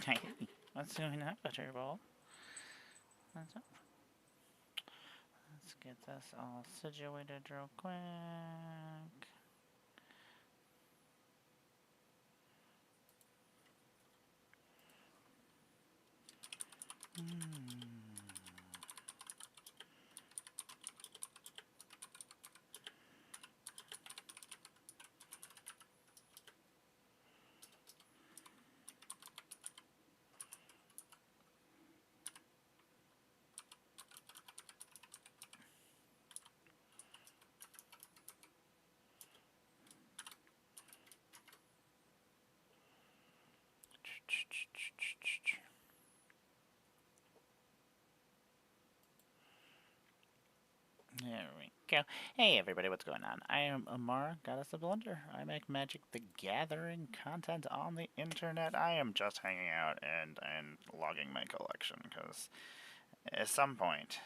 Hey, what's doing up, Butterball? What's up? Let's get this all situated real quick. There we go. Hey everybody, what's going on? I am Amar, Goddess of Blunder. I make Magic the Gathering content on the internet. I am just hanging out and logging my collection because at some point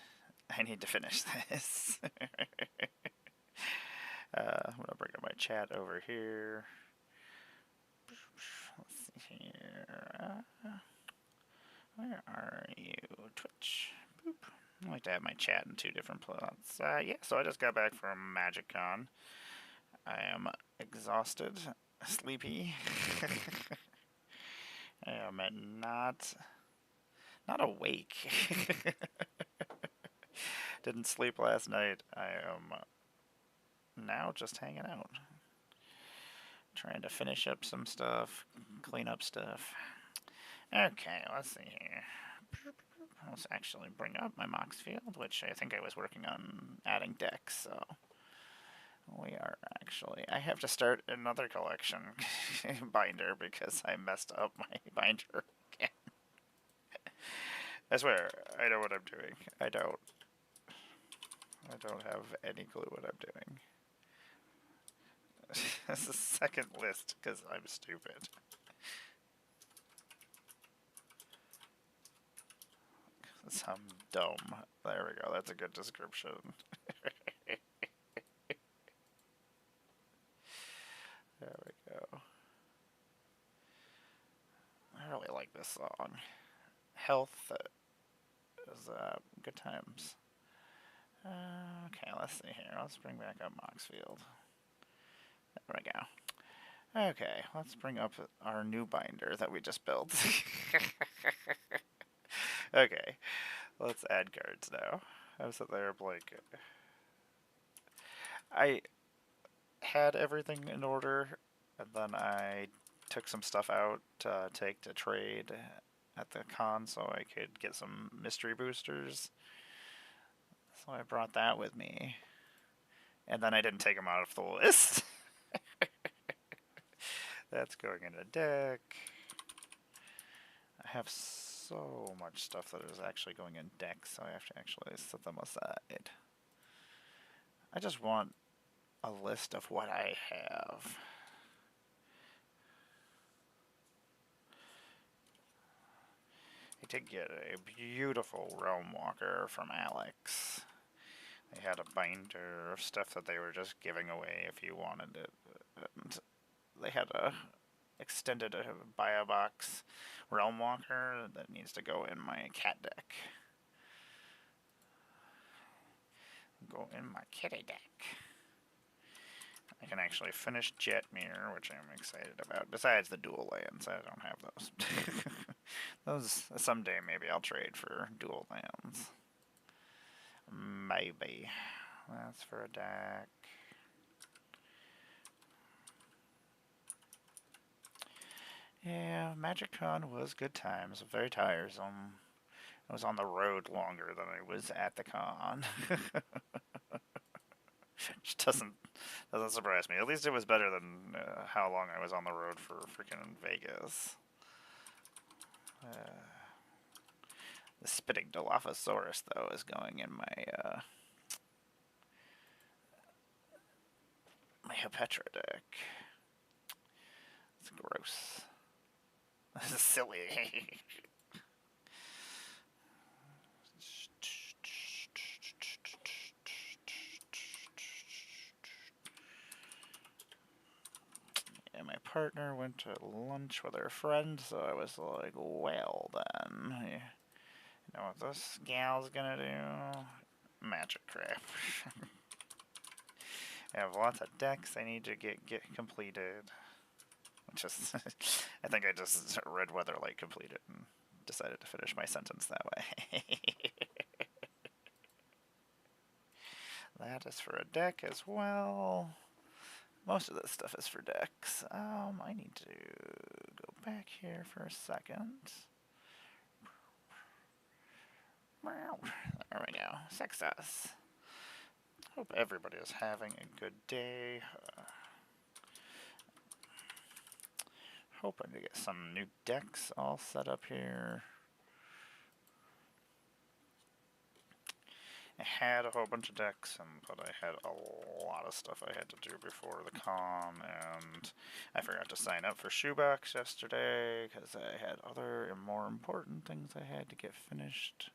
I need to finish this. I'm gonna bring up my chat over here. Let's see here. Where are you? Twitch. Boop. I like to have my chat in two different plots. Yeah, so I just got back from MagicCon. I am exhausted, sleepy. I am not awake. Didn't sleep last night. I am now just hanging out. Trying to finish up some stuff, clean up stuff. Okay, let's see here. Let's actually bring up my Mox Field, which I think I was working on adding decks, so we are actually... I have to start another collection binder because I messed up my binder again. I swear, I know what I'm doing. I don't have any clue what I'm doing. This is the second list because I'm stupid. Because I'm dumb. There we go, that's a good description. There we go. I really like this song. Health is good times. Okay, let's see here. Let's bring back up Moxfield. There we go. Okay, let's bring up our new binder that we just built. Okay, let's add cards now. I'm sitting there blank. I had everything in order, and then I took some stuff out to take to trade at the con so I could get some mystery boosters. So I brought that with me. And then I didn't take them out of the list. That's going in a deck. I have so much stuff that is actually going in decks, so I have to actually set them aside. I just want a list of what I have. I did get a beautiful Realm Walker from Alex. They had a binder of stuff that they were just giving away if you wanted it. And they had a extended buy a box Realm Walker that needs to go in my cat deck. Go in my kitty deck. I can actually finish Jetmir, which I'm excited about. Besides the dual lands, I don't have those. Those someday maybe I'll trade for dual lands. Maybe. That's for a deck. Yeah, MagicCon was good times. Very tiresome. I was on the road longer than I was at the con. Which doesn't surprise me. At least it was better than how long I was on the road for freaking Vegas. The Spitting Dilophosaurus, though, is going in my my Hepetra deck. It's gross. This is silly. Yeah, my partner went to lunch with her friend, so I was like, well then, you know what this gal's gonna do? Magic crap. I have lots of decks I need to get completed. Which is, I think I just read Weatherlight completed and decided to finish my sentence that way. That is for a deck as well. Most of this stuff is for decks. I need to go back here for a second. There we go. Success. Hope everybody is having a good day. Hoping to get some new decks all set up here. I had a whole bunch of decks, but I had a lot of stuff I had to do before the con, and I forgot to sign up for Shoebox yesterday because I had other and more important things I had to get finished.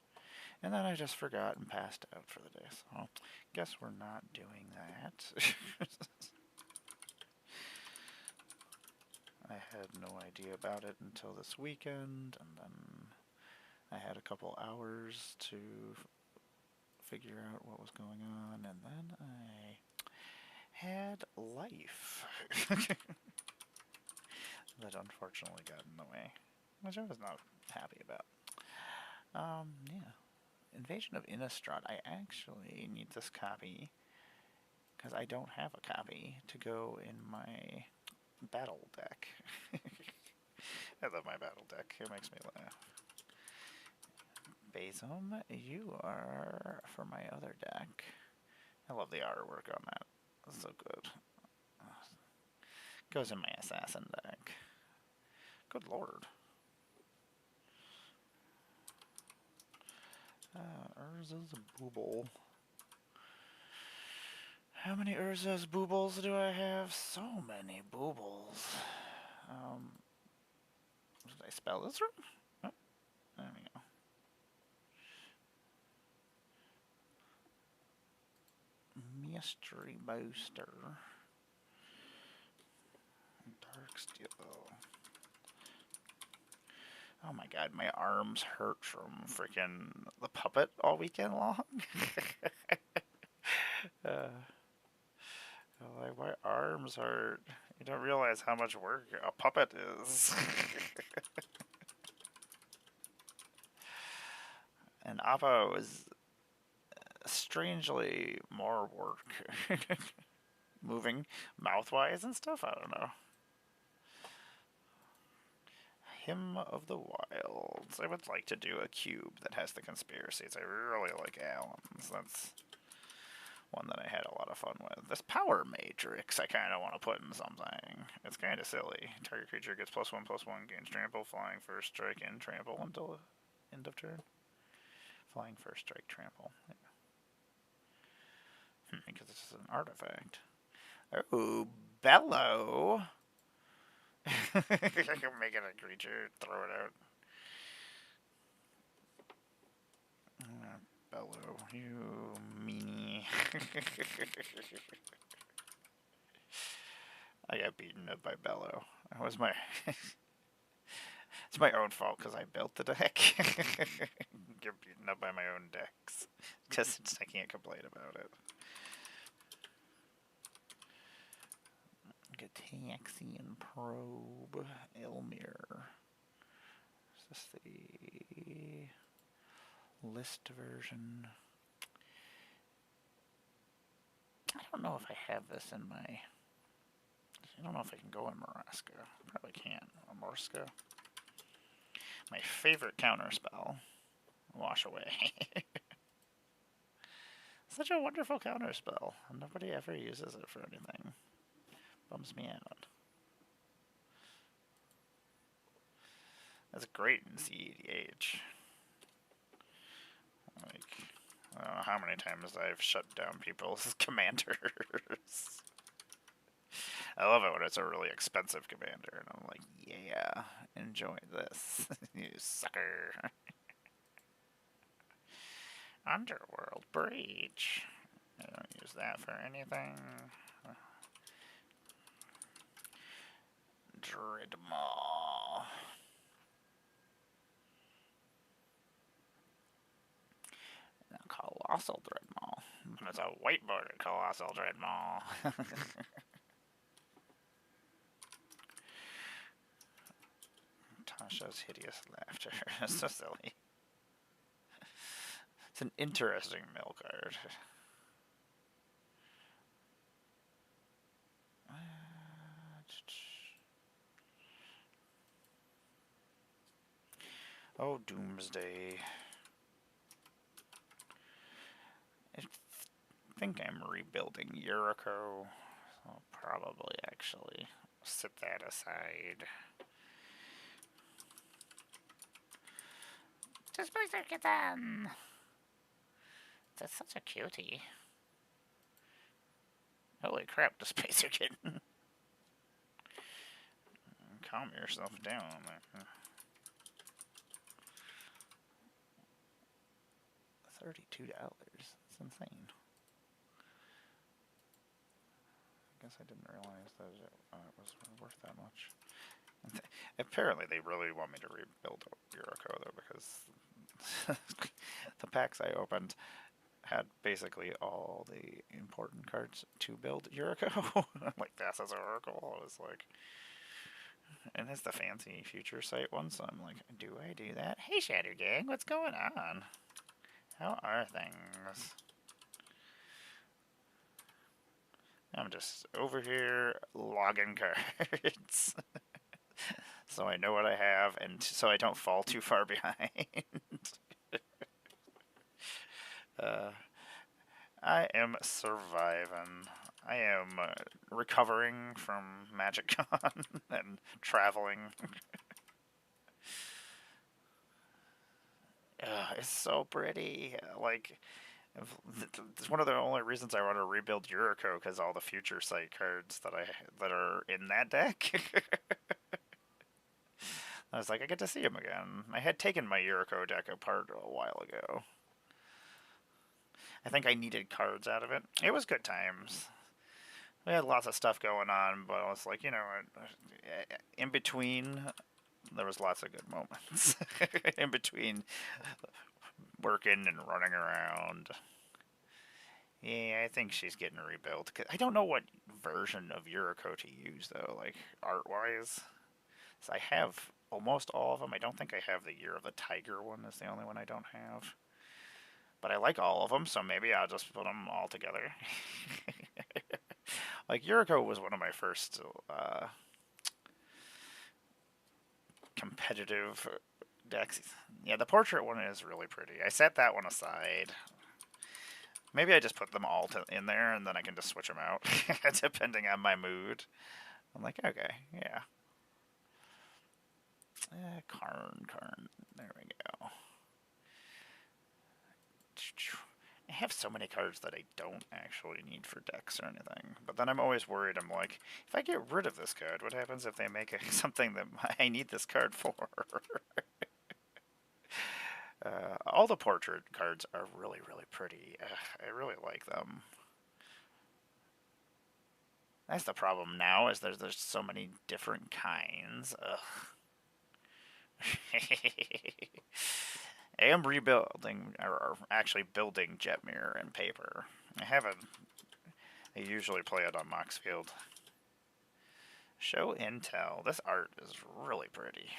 And then I just forgot and passed out for the day, so guess we're not doing that. I had no idea about it until this weekend, and then I had a couple hours to figure out what was going on, and then I had life that unfortunately got in the way, which I was not happy about. Yeah. Invasion of Innistrad. I actually need this copy because I don't have a copy to go in my battle deck. I love my battle deck. It makes me laugh. Basim, you are for my other deck. I love the artwork on that. It's so good. Goes in my assassin deck. Good lord. Urza's Booble. How many Urza's Boobles do I have? So many Boobles. Did I spell this wrong? Oh, there we go. Mystery Booster. Darksteel. Oh my god, my arms hurt from freaking the puppet all weekend long. Like, my arms hurt. You don't realize how much work a puppet is. And Oppo is strangely more work. Moving mouth-wise and stuff, I don't know. Hymn of the Wilds. I would like to do a cube that has the conspiracies. I really like Alan's. That's one that I had a lot of fun with. This Power Matrix I kind of want to put in something. It's kind of silly. Target creature gets +1/+1, gains trample, flying first strike, and trample until end of turn. Flying first strike, trample. Yeah. Because this is an artifact. Oh, Bellow! Make it a creature, throw it out. Bellow, you meanie. I got beaten up by Bellow. That was my... It's my own fault because I built the deck. Get beaten up by my own decks. Because I can't complain about it. Gataxian Probe, Elmir. Is this the list version? I don't know if I have this in my... I don't know if I can go in Maraska. Probably can't. Or Morska. My favorite counterspell. Wash Away. Such a wonderful counterspell. Nobody ever uses it for anything. Bums me out. That's great in CEDH. Like, I don't know how many times I've shut down people's commanders. I love it when it's a really expensive commander, and I'm like, yeah, enjoy this, you sucker. Underworld Breach. I don't use that for anything. Dreadmaw. Colossal Dreadmaw. It's a white bordered Colossal Dreadmaw. Tasha's hideous laughter. So silly. It's an interesting mill card. Oh, Doomsday. I think I'm rebuilding Yuriko. So I'll probably actually set that aside. Displacer Kitten! That's such a cutie. Holy crap, Displacer Kitten. Calm yourself down there. $32. That's insane. I guess I didn't realize that it was worth that much. Apparently they really want me to rebuild Yuriko though, because the packs I opened had basically all the important cards to build Yuriko. Like Thassa's Oracle. I was like, and it's the fancy future sight one, so I'm like, do I do that? Hey Shadow Gang, what's going on? How are things? I'm just over here logging cards. So I know what I have, and so I don't fall too far behind. I am surviving. I am recovering from MagicCon and traveling. It's so pretty. Like, it's one of the only reasons I want to rebuild Yuriko, because all the future sight cards that are in that deck. I was like, I get to see him again. I had taken my Yuriko deck apart a while ago. I think I needed cards out of it. It was good times. We had lots of stuff going on, but I was like, you know, in between, there was lots of good moments. In between working and running around. Yeah, I think she's getting rebuilt. I don't know what version of Yuriko to use, though, like, art-wise. So I have almost all of them. I don't think I have the Year of the Tiger one. Is the only one I don't have. But I like all of them, so maybe I'll just put them all together. Like, Yuriko was one of my first competitive decks. Yeah, the portrait one is really pretty. I set that one aside. Maybe I just put them all in there, and then I can just switch them out, depending on my mood. I'm like, okay, yeah. Karn. There we go. I have so many cards that I don't actually need for decks or anything. But then I'm always worried. I'm like, if I get rid of this card, what happens if they make something that I need this card for? All the portrait cards are really, really pretty. I really like them. That's the problem now, is there's so many different kinds. Ugh. I am rebuilding, or actually building Jetmir in paper. I usually play it on Moxfield. Show and tell. This art is really pretty.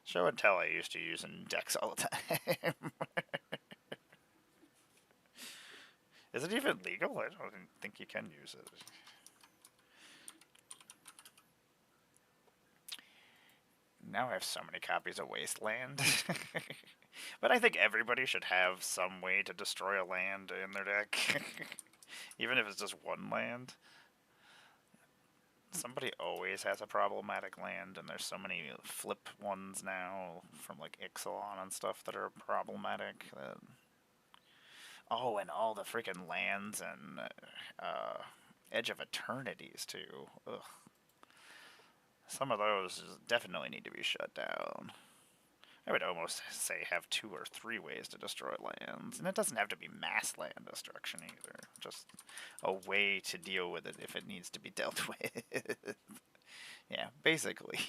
Show and tell I used to use in decks all the time. Is it even legal? I don't think you can use it. Now I have so many copies of Wasteland. But I think everybody should have some way to destroy a land in their deck. Even if it's just one land. Somebody always has a problematic land, and there's so many flip ones now from like Ixalan and stuff that are problematic. Oh, and all the freaking lands and Edge of Eternities too. Ugh. Some of those definitely need to be shut down. I would almost say have 2 or 3 ways to destroy lands. And it doesn't have to be mass land destruction either. Just a way to deal with it if it needs to be dealt with. Yeah, basically.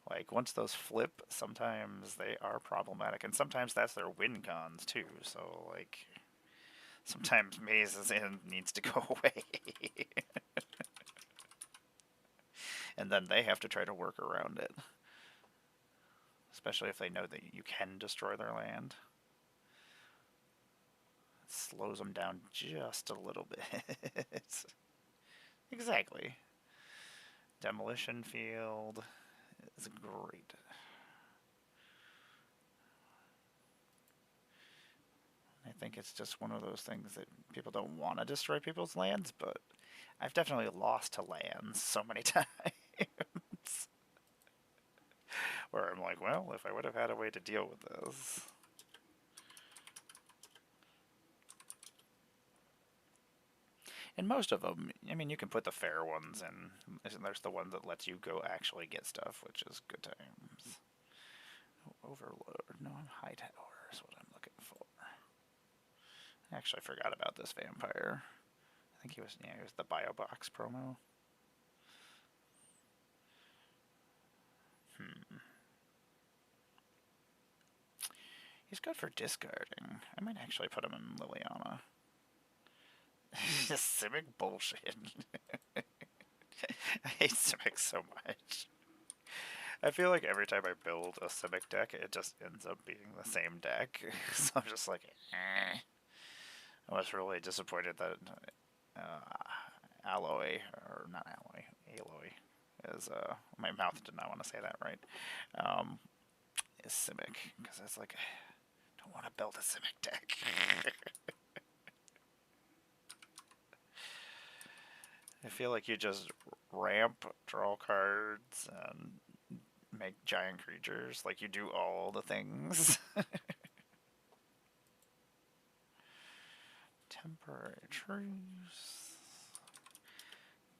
Like, once those flip, sometimes they are problematic. And sometimes that's their win cons, too. So, like, sometimes Maze's End needs to go away. And then they have to try to work around it. Especially if they know that you can destroy their land. It slows them down just a little bit. Exactly. Demolition field is great. I think it's just one of those things that people don't want to destroy people's lands, but I've definitely lost to lands so many times. Where I'm like, well, if I would have had a way to deal with this. And most of them, I mean, you can put the fair ones in. There's the one that lets you go actually get stuff, which is good times. Overlord. No, I'm Hightower is what I'm looking for. I actually forgot about this vampire. I think he was the BioBox promo. He's good for discarding. I might actually put him in Liliana. Simic bullshit. I hate Simic so much. I feel like every time I build a Simic deck, it just ends up being the same deck. So I'm just like, eh. I was really disappointed that Aloy, or not Aloy, Aloy, is, my mouth did not want to say that right, is Simic, because it's like, I don't want to build a Simic deck. I feel like you just ramp, draw cards, and make giant creatures. Like, you do all the things. Temporary truce.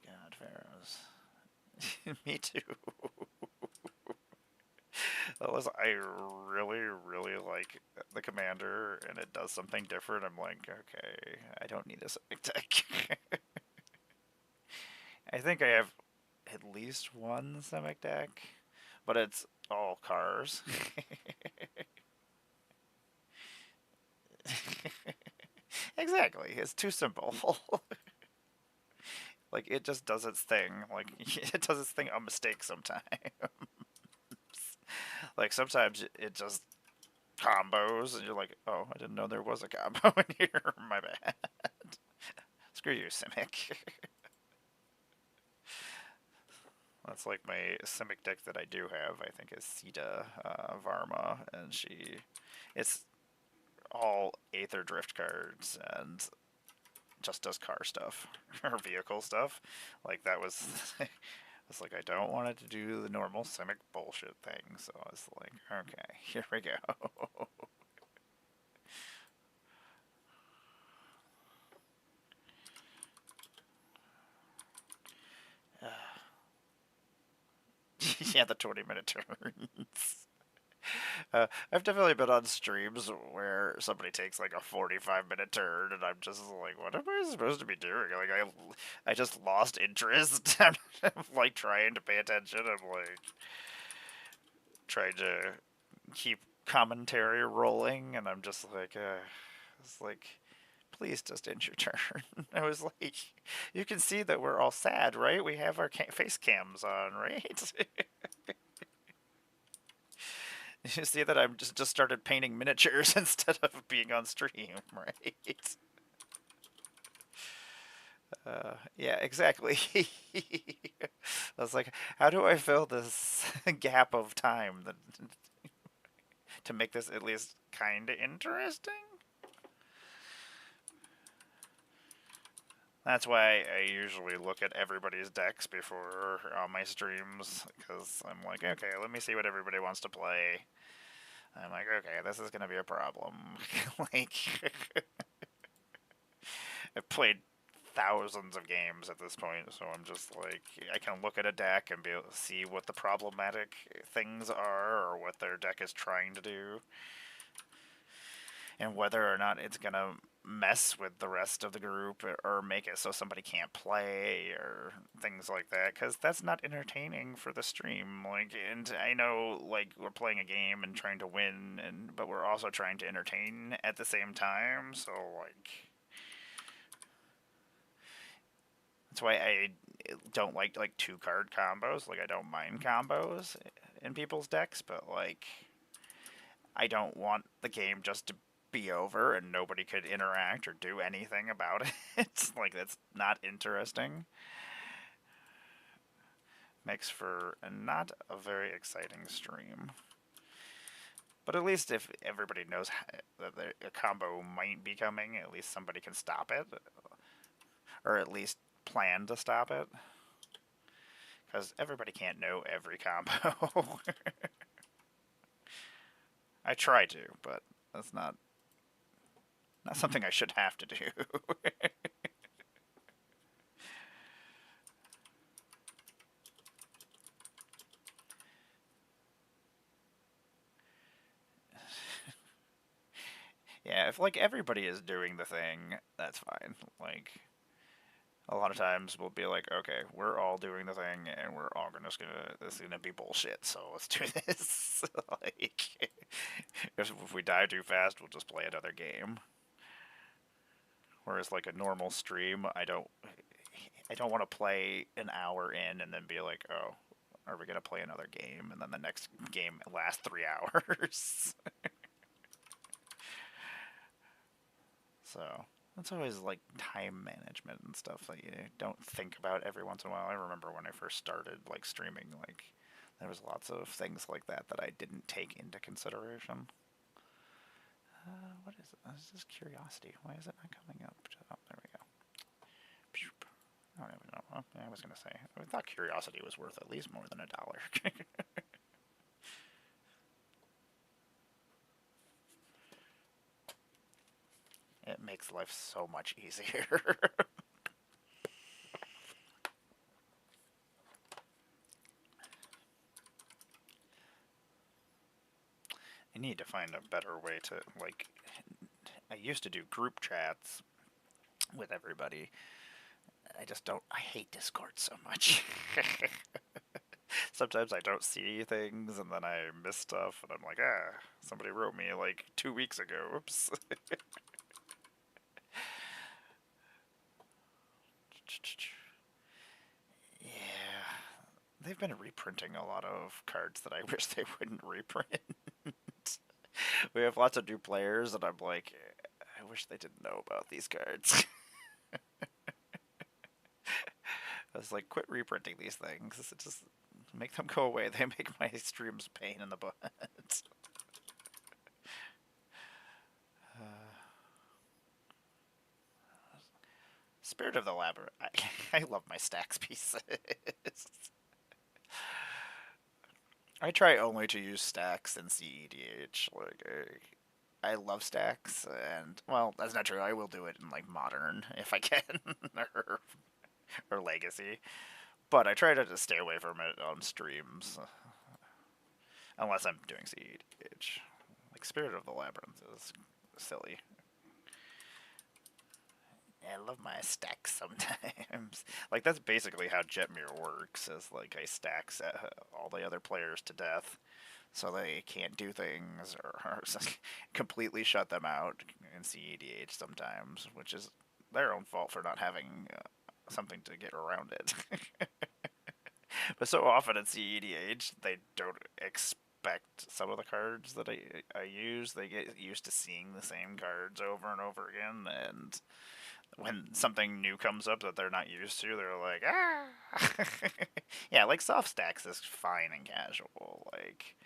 God, Pharaohs. Me too. I really, really like the commander, and it does something different. I'm like, okay, I don't need a Simic deck. I think I have at least one Simic deck, but it's all cars. Exactly, it's too simple. Like, it just does its thing. Like, it does its thing on mistake sometimes. Like, sometimes it just combos, and you're like, oh, I didn't know there was a combo in here. My bad. Screw you, Simic. That's like my Simic deck that I do have, I think, is Sita Varma, and it's all Aether Drift cards, and just does car stuff, or vehicle stuff. Like, that was, it's like, I don't want it to do the normal Simic bullshit thing, so I was like, okay, here we go. Yeah, the 20-minute turns. I've definitely been on streams where somebody takes like a 45-minute turn, and I'm just like, what am I supposed to be doing? Like, I just lost interest. I'm like trying to pay attention. I'm like trying to keep commentary rolling, and I'm just like, it's like, please just end your turn. I was like, you can see that we're all sad, right? We have our face cams on, right? You see that I'm just started painting miniatures instead of being on stream, right? Yeah, exactly. I was like, how do I fill this gap of time to make this at least kind of interesting? That's why I usually look at everybody's decks before on my streams, because I'm like, okay, let me see what everybody wants to play. I'm like, okay, this is gonna be a problem. Like, I've played thousands of games at this point, so I'm just like, I can look at a deck and be able to see what the problematic things are or what their deck is trying to do, and whether or not it's gonna mess with the rest of the group or make it so somebody can't play or things like that, because that's not entertaining for the stream. Like, and I know, like, we're playing a game and trying to win, and but we're also trying to entertain at the same time, so like, that's why I don't like two card combos. Like, I don't mind combos in people's decks, but like, I don't want the game just to be over and nobody could interact or do anything about it. Like, that's not interesting. Makes for not a very exciting stream. But at least if everybody knows that a combo might be coming, at least somebody can stop it, or at least plan to stop it. Because everybody can't know every combo. I try to, but that's not something I should have to do. Yeah, if like everybody is doing the thing, that's fine. Like, a lot of times we'll be like, okay, we're all doing the thing, and we're all this is gonna be bullshit. So let's do this. Like, if we die too fast, we'll just play another game. Whereas like a normal stream, I don't want to play an hour in and then be like, oh, are we gonna play another game? And then the next game lasts 3 hours. So that's always like time management and stuff that you don't think about every once in a while. I remember when I first started like streaming, like there was lots of things like that that I didn't take into consideration. What is it? This is curiosity. Why is it not coming up? Oh, there we go. I don't even know. Well, I was gonna say I thought curiosity was worth at least more than $1. It makes life so much easier. I need to find a better way to, like, I used to do group chats with everybody. I just don't, I hate Discord so much. Sometimes I don't see things and then I miss stuff and I'm like, somebody wrote me like 2 weeks ago. Oops. Yeah. They've been reprinting a lot of cards that I wish they wouldn't reprint. We have lots of new players, and I'm like, I wish they didn't know about these cards. I was like, quit reprinting these things. Just make them go away. They make my streams pain in the butt. Spirit of the Labyrinth. I love my stacks pieces. I try only to use stacks in CEDH. Like, I love stacks, and well, that's not true. I will do it in like modern if I can, or, or legacy. But I try to just stay away from it on streams, unless I'm doing CEDH. Like, Spirit of the Labyrinth is silly. I love my stacks sometimes. Like, that's basically how Jetmir works, is like I stack all the other players to death so they can't do things, or completely shut them out in CEDH sometimes, which is their own fault for not having something to get around it. But so often in CEDH, they don't expect some of the cards that I use. They get used to seeing the same cards over and over again, and when something new comes up that they're not used to, they're like, yeah, like soft stacks is fine and casual, like,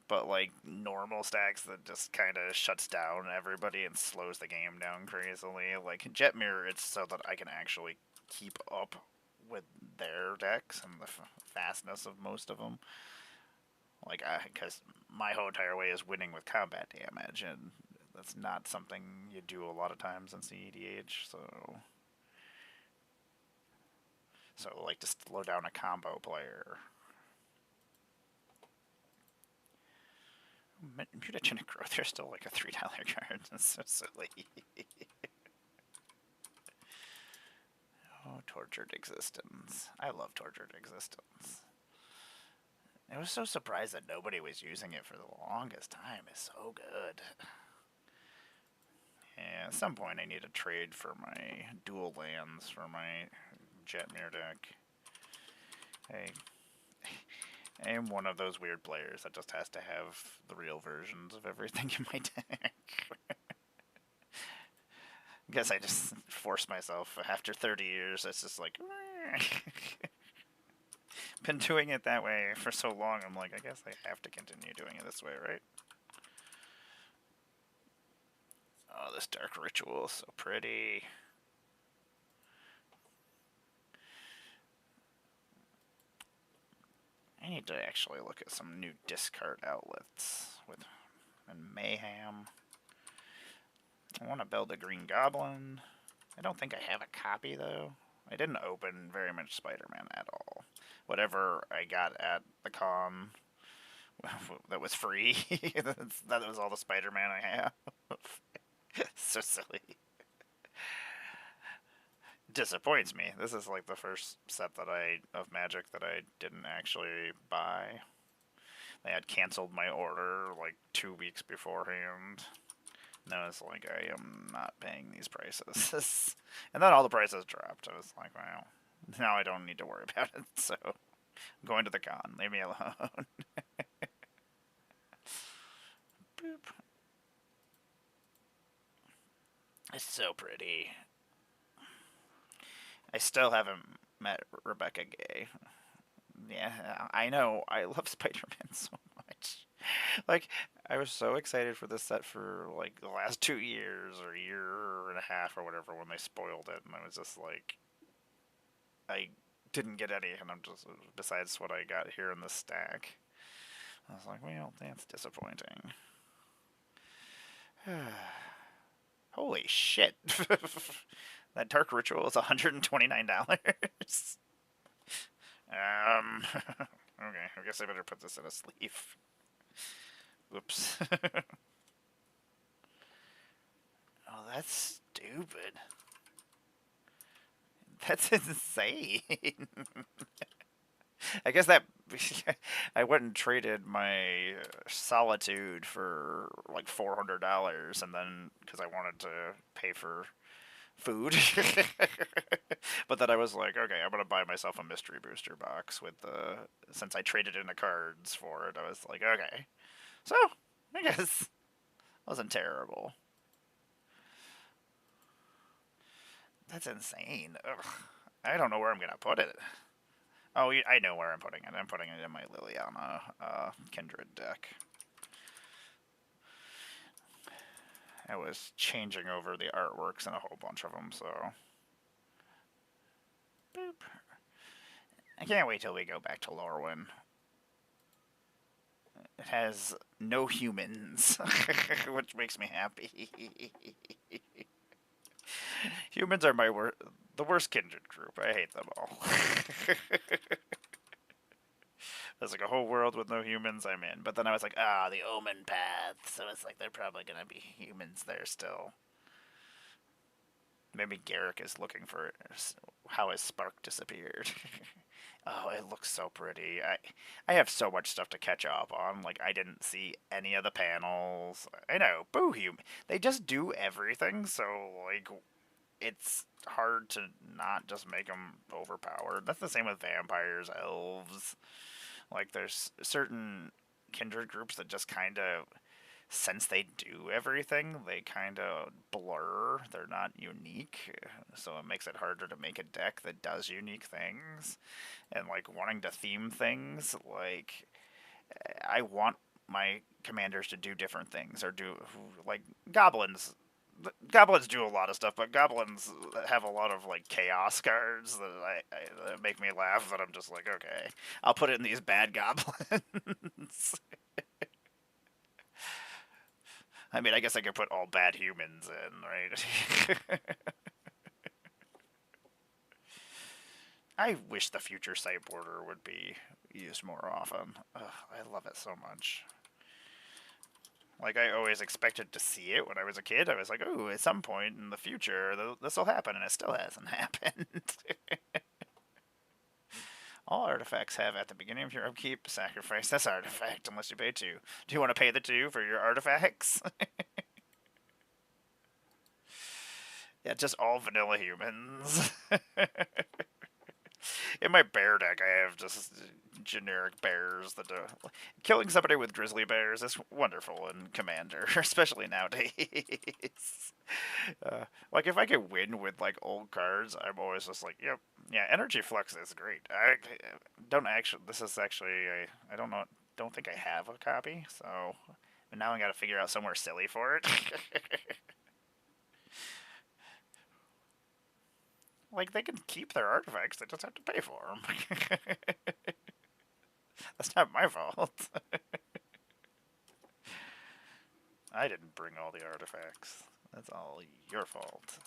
but like normal stacks that just kind of shuts down everybody and slows the game down crazily. Like Jetmir, it's so that I can actually keep up with their decks and the fastness of most of them. Like, because my whole entire way is winning with combat damage, and that's not something you do a lot of times in CEDH. So So, like, to slow down a combo player. Mutagenic Growth, they're still like a $3 card. That's so silly. Oh, Tortured Existence. I love Tortured Existence. I was so surprised that nobody was using it for the longest time. It's so good. Yeah, at some point I need to trade for my dual lands for my Jetmir deck. I am one of those weird players that just has to have the real versions of everything in my deck. I guess I just force myself after 30 years. It's just like, been doing it that way for so long. I'm like, I guess I have to continue doing it this way, right? Oh, this Dark Ritual is so pretty. I need to actually look at some new discard outlets with and Mayhem. I want to build a Green Goblin. I don't think I have a copy though. I didn't open very much Spider-Man at all. Whatever I got at the con that was free, that was all the Spider-Man I have. So silly. Disappoints me. This is like the first set of Magic that I didn't actually buy. They had canceled my order like 2 weeks beforehand. And I was like, I am not paying these prices. And then all the prices dropped. I was like, wow, now I don't need to worry about it. So I'm going to the con. Leave me alone. Boop. It's so pretty. I still haven't met Rebecca Gay. Yeah, I know. I love Spider-Man so much. Like, I was so excited for this set for like the last 2 years or a year and a half or whatever when they spoiled it, and I was just like, I didn't get any, and I'm just besides what I got here in the stack. I was like, well, that's disappointing. Holy shit! That Dark Ritual is $129. Okay, I guess I better put this in a sleeve. Whoops. Oh, that's stupid. That's insane. I guess that I went and traded my Solitude for like $400, and then because I wanted to pay for food, but then I was like, okay, I'm gonna buy myself a mystery booster box with the since I traded in the cards for it. I was like, okay, so I guess it wasn't terrible. That's insane. Ugh. I don't know where I'm gonna put it. Oh, I know where I'm putting it. I'm putting it in my Liliana Kindred deck. I was changing over the artworks and a whole bunch of them, so. Boop. I can't wait till we go back to Lorwyn. It has no humans, which makes me happy. Humans are the worst kindred group. I hate them all. There's like a whole world with no humans I'm in. But then I was like, the Omen Path. So it's like they're probably going to be humans there still. Maybe Garrick is looking for how his spark disappeared. Oh, it looks so pretty. I have so much stuff to catch up on. Like, I didn't see any of the panels. I know, boo human. They just do everything, so, like, it's hard to not just make them overpowered. That's the same with vampires, elves. Like, there's certain kindred groups that just kind of, since they do everything, they kind of blur. They're not unique, so it makes it harder to make a deck that does unique things. And, like, wanting to theme things, like, I want my commanders to do different things, or do, like, goblins. Goblins do a lot of stuff, but goblins have a lot of like chaos cards that make me laugh. That I'm just like, okay, I'll put it in these bad goblins. I mean, I guess I could put all bad humans in, right? I wish the future sight border would be used more often. Ugh, I love it so much. Like, I always expected to see it when I was a kid. I was like, oh, at some point in the future, this will happen, and it still hasn't happened. All artifacts have at the beginning of your upkeep, sacrifice this artifact unless you pay 2. Do you want to pay the 2 for your artifacts? Yeah, just all vanilla humans. In my bear deck, I have just generic bears that killing somebody with grizzly bears is wonderful in Commander, especially nowadays. Like if I could win with like old cards, I'm always just like, yep, yeah, Energy Flux is great. I don't actually. This is actually I don't know. Don't think I have a copy, so now I got to figure out somewhere silly for it. Like they can keep their artifacts, they just have to pay for them. That's not my fault. I didn't bring all the artifacts. That's all your fault.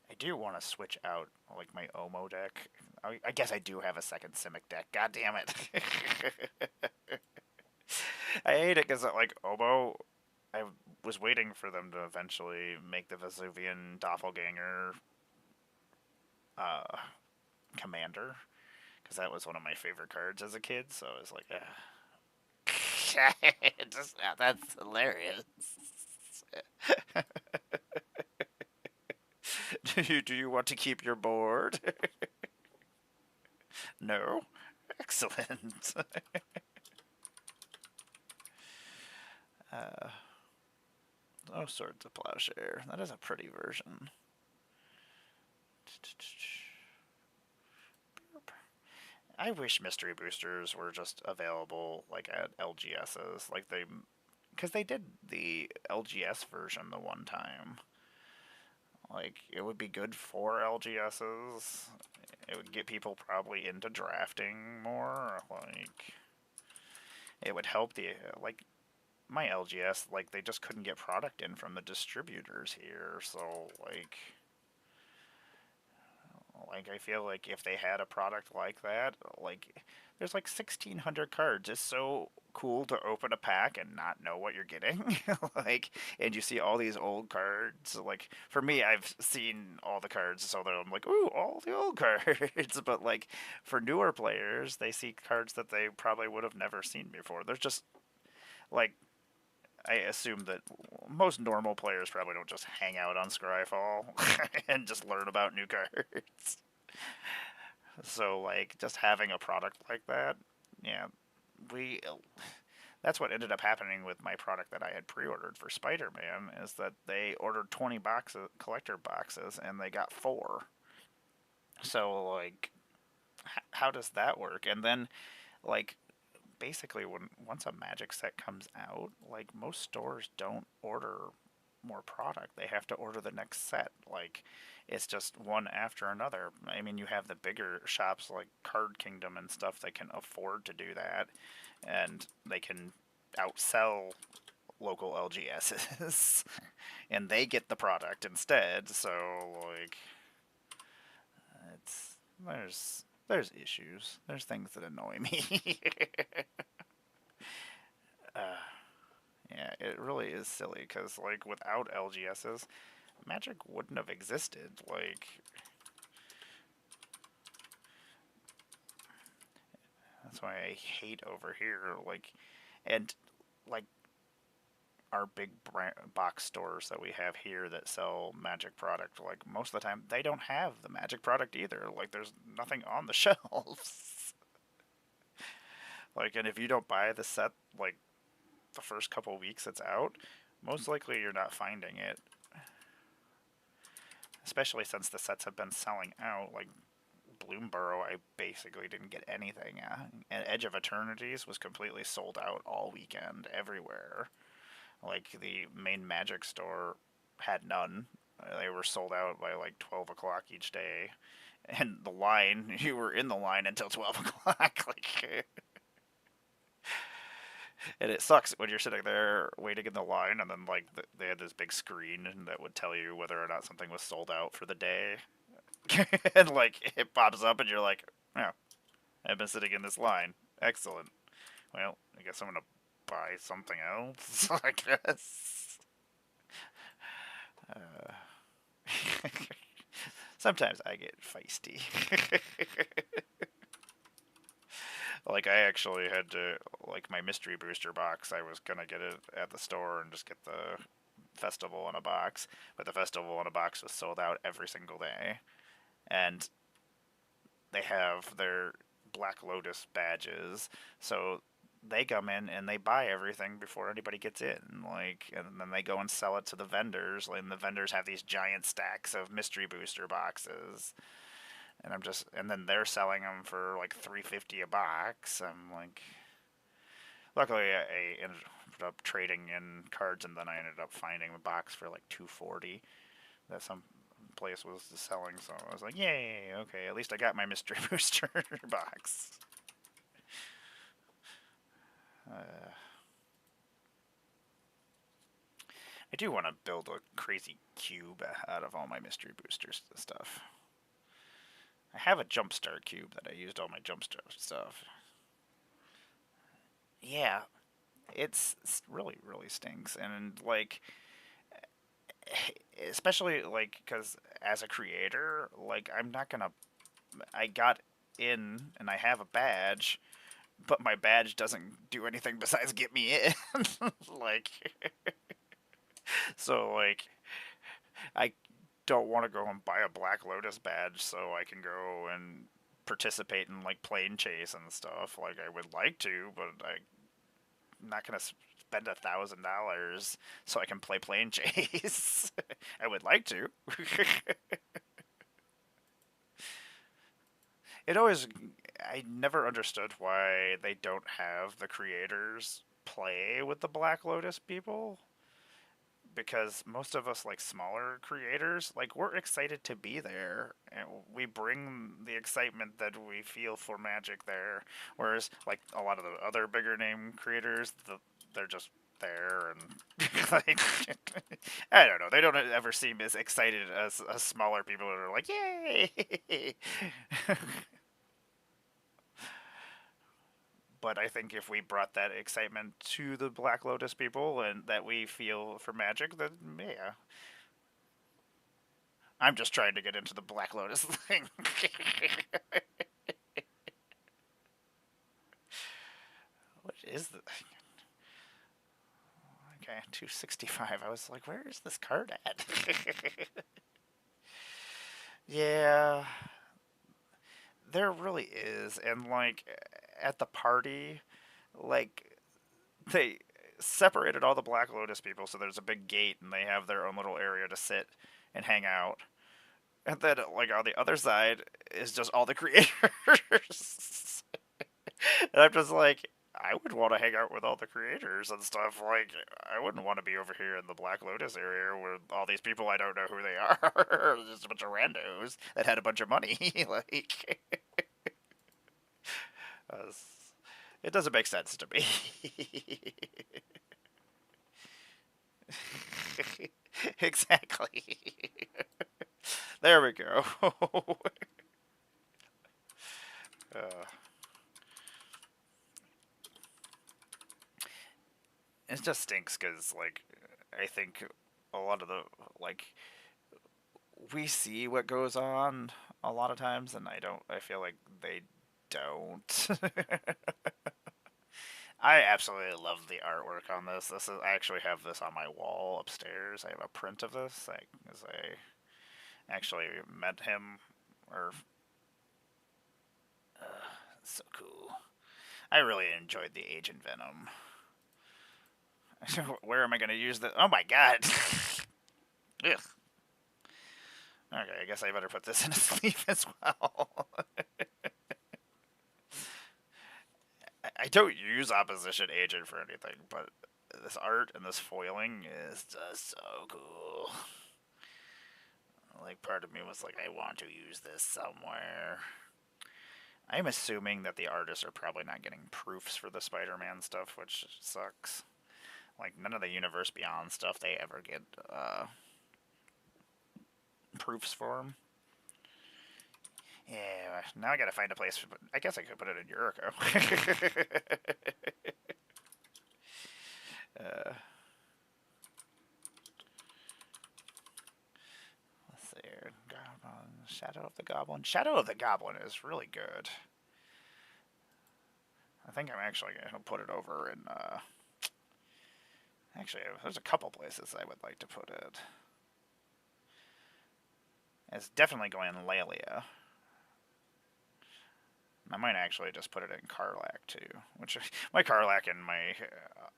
I do want to switch out like my Omo deck. I guess I do have a second Simic deck. God damn it! I hate it because like Omo, I was waiting for them to eventually make the Vesuvian Doppelganger commander because that was one of my favorite cards as a kid. So I was like, just that's hilarious. Do you want to keep your board? No? Excellent. Oh, Swords of Plowshare. That is a pretty version. I wish mystery boosters were just available like at LGSs, like they, because they did the LGS version the one time. Like it would be good for LGSs. It would get people probably into drafting more. Like it would help the like my LGS. Like they just couldn't get product in from the distributors here. So like I feel like if they had a product like that, like there's like 1,600 cards. It's so cool to open a pack and not know what you're getting. Like, and you see all these old cards. Like for me, I've seen all the cards, so that I'm like, ooh, all the old cards. But like for newer players, they see cards that they probably would have never seen before. There's just like I assume that most normal players probably don't just hang out on Scryfall and just learn about new cards. So like just having a product like that, yeah, we that's what ended up happening with my product that I had pre-ordered for Spider-Man is that they ordered 20 boxes, collector boxes, and they got 4. So like how does that work? And then like basically when once a Magic set comes out, like most stores don't order more product. They have to order the next set. Like it's just one after another. I mean, you have the bigger shops like Card Kingdom and stuff that can afford to do that, and they can outsell local LGSs, and they get the product instead. So like, it's there's issues. There's things that annoy me. uh, yeah, it really is silly because like without LGSs, Magic wouldn't have existed. Like that's why I hate over here. Like, and like our big box stores that we have here that sell Magic product. Like most of the time, they don't have the Magic product either. Like there's nothing on the shelves. Like, and if you don't buy the set, like the first couple weeks it's out, most likely you're not finding it. Especially since the sets have been selling out. Like Bloomburrow, I basically didn't get anything. And Edge of Eternities was completely sold out all weekend, everywhere. Like the main Magic store had none. They were sold out by like 12 o'clock each day. And the line, you were in the line until 12 o'clock. Like, and it sucks when you're sitting there waiting in the line, and then like they had this big screen that would tell you whether or not something was sold out for the day. And like it pops up, and you're like, oh, I've been sitting in this line. Excellent. Well, I guess I'm gonna buy something else. I guess. Uh, Sometimes I get feisty. Like I actually had to like my mystery booster box. I was gonna get it at the store and just get the festival in a box, but the festival in a box was sold out every single day. And they have their Black Lotus badges, so they come in and they buy everything before anybody gets in, like, and then they go and sell it to the vendors, and the vendors have these giant stacks of mystery booster boxes, and then they're selling them for like 350 a box. I'm like, luckily I ended up trading in cards, and then I ended up finding the box for like 240 that some place was selling, so I was like, yay, okay, at least I got my mystery booster box. Uh, I do want to build a crazy cube out of all my mystery boosters stuff. I have a jumpstart cube that I used all my jumpstart stuff. Yeah, it's really really stinks, and like especially like because as a creator, like I'm not gonna. I got in and I have a badge, but my badge doesn't do anything besides get me in. Like, so like I don't want to go and buy a Black Lotus badge so I can go and participate in like plane chase and stuff. Like I would like to, but I'm not gonna spend $1,000 so I can play plane chase. I would like to. It always, I never understood why they don't have the creators play with the Black Lotus people, because most of us like smaller creators, like we're excited to be there and we bring the excitement that we feel for Magic there, whereas like a lot of the other bigger name creators, they're just there and like I don't know, they don't ever seem as excited as smaller people that are like yay. But I think if we brought that excitement to the Black Lotus people and that we feel for Magic, then yeah, I'm just trying to get into the Black Lotus thing. What is the okay? 265. I was like, where is this card at? Yeah, there really is, and like at the party, like they separated all the Black Lotus people, so there's a big gate, and they have their own little area to sit and hang out. And then, like on the other side, is just all the creators. And I'm just like, I would want to hang out with all the creators and stuff. Like, I wouldn't want to be over here in the Black Lotus area with all these people I don't know who they are. Just a bunch of randos that had a bunch of money. Like, uh, it doesn't make sense to me. Exactly. There we go. uh, it just stinks because, like, I think a lot of the like we see what goes on a lot of times, and I don't. I feel like they don't. I absolutely love the artwork on this. This is I actually have this on my wall upstairs. I have a print of this. As I actually met him, or so cool. I really enjoyed the Agent Venom. Where am I going to use this? Oh my god! Ugh. Okay, I guess I better put this in a sleeve as well. I don't use Opposition Agent for anything, but this art and this foiling is just so cool. Like, part of me was like, I want to use this somewhere. I'm assuming that the artists are probably not getting proofs for the Spider-Man stuff, which sucks. Like, none of the Universe Beyond stuff they ever get proofs for them. Yeah, now I gotta find a place. I guess I could put it in Yuriko. uh, let's see here. Goblin, Shadow of the Goblin. Shadow of the Goblin is really good. I think I'm actually gonna put it over in. Actually, there's a couple places I would like to put it. It's definitely going in Laelia. I might actually just put it in Karlach too, which my Karlach and my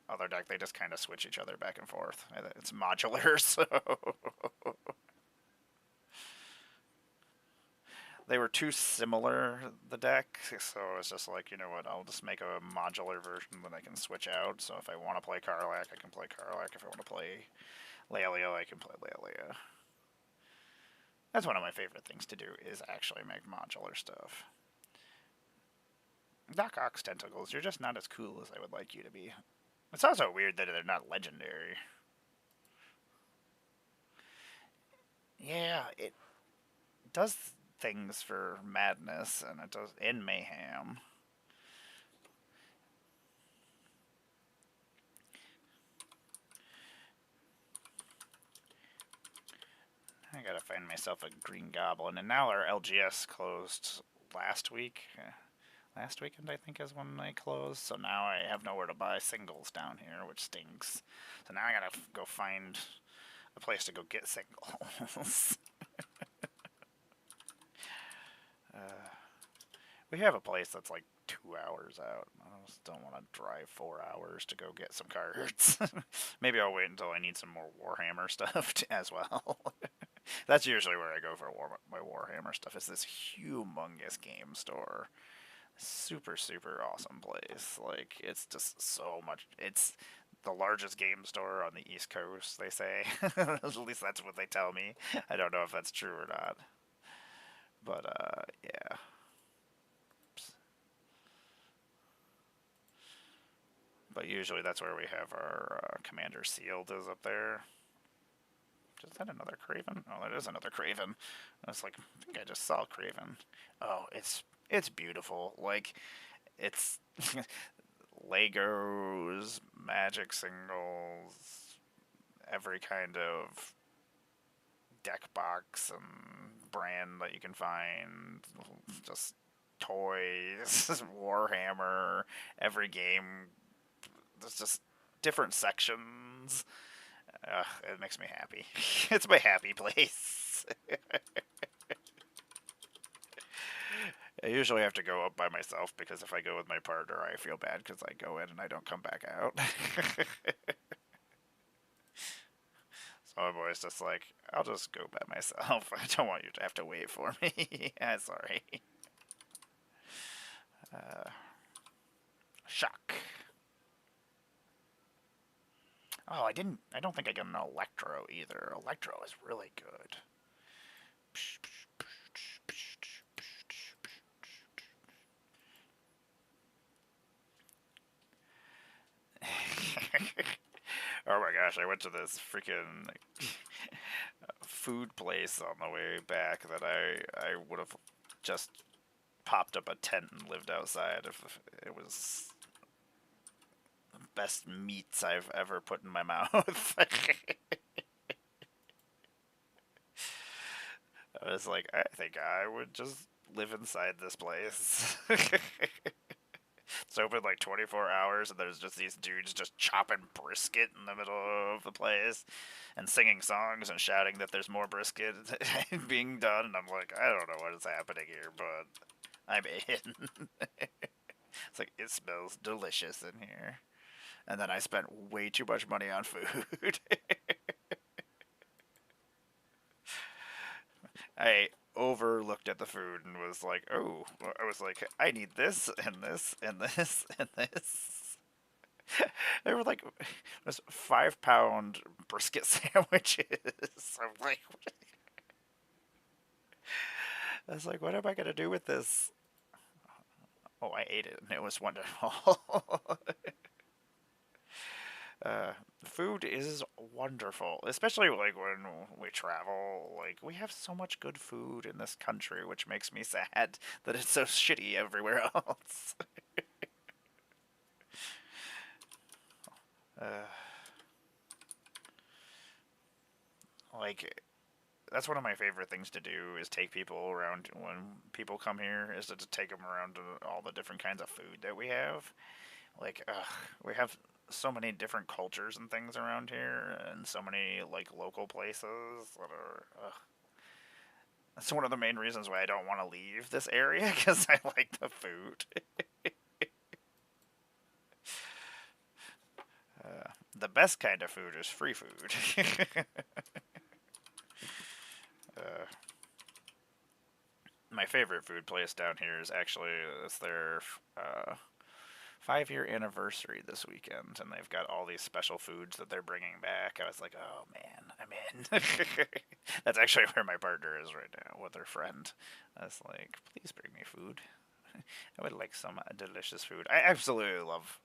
other deck, they just kind of switch each other back and forth. It's modular, so they were too similar, the deck, so it's just like, you know what, I'll just make a modular version that I can switch out. So if I want to play Karlach, I can play Karlach. If I want to play Laelia, I can play Laelia. That's one of my favorite things to do, is actually make modular stuff. Doc Ox Tentacles, you're just not as cool as I would like you to be. It's also weird that they're not legendary. Yeah, it does things for Madness, and it does in Mayhem. I gotta find myself a Green Goblin, and now our LGS closed last week. Last weekend, I think, is when they closed, so now I have nowhere to buy singles down here, which stinks. So now I gotta go find a place to go get singles. We have a place that's like 2 hours out. I just don't want to drive 4 hours to go get some cards. Maybe I'll wait until I need some more Warhammer stuff as well. That's usually where I go for my Warhammer stuff, is this humongous game store. Super, super awesome place. Like, it's just so much. It's the largest game store on the East Coast, they say. At least that's what they tell me. I don't know if that's true or not. But, yeah. But usually that's where we have our Commander Sealed is up there. Is that another Craven? Oh, that is another Craven. I was like, I think I just saw Craven. Oh, it's beautiful. Like, it's Legos, Magic singles, every kind of deck box and brand that you can find. Just toys, Warhammer, every game. There's just different sections. It makes me happy. It's my happy place. I usually have to go up by myself, because if I go with my partner, I feel bad because I go in and I don't come back out. So I'm always just like, I'll just go by myself. I don't want you to have to wait for me. Yeah, sorry. Shock. Oh, I don't think I got an Electro either. Electro is really good. Oh my gosh, I went to this freaking food place on the way back that I would have just popped up a tent and lived outside if it was the best meats I've ever put in my mouth. I was like, I think I would just live inside this place. It's open like 24 hours, and there's just these dudes just chopping brisket in the middle of the place and singing songs and shouting that there's more brisket being done. And I'm like, I don't know what is happening here, but I'm in. It's like, it smells delicious in here. And then I spent way too much money on food. I overlooked at the food and was like, oh, I was like, I need this and this and this and this. They were like, this 5-pound brisket sandwiches. I'm like, I was like, what am I gonna do with this? Oh, I ate it and it was wonderful. Food is wonderful, especially like when we travel. Like we have so much good food in this country, which makes me sad that it's so shitty everywhere else. uh, like that's one of my favorite things to do is take people around when people come here is to take them around to all the different kinds of food that we have. Like, we have so many different cultures and things around here, and so many like local places that are. That's one of the main reasons why I don't want to leave this area because I like the food. The best kind of food is free food. uh, my favorite food place down here is actually it's their 5-year anniversary this weekend, and they've got all these special foods that they're bringing back. I was like, oh man, I'm in. That's actually where my partner is right now with her friend. I was like, please bring me food. I would like some delicious food. I absolutely love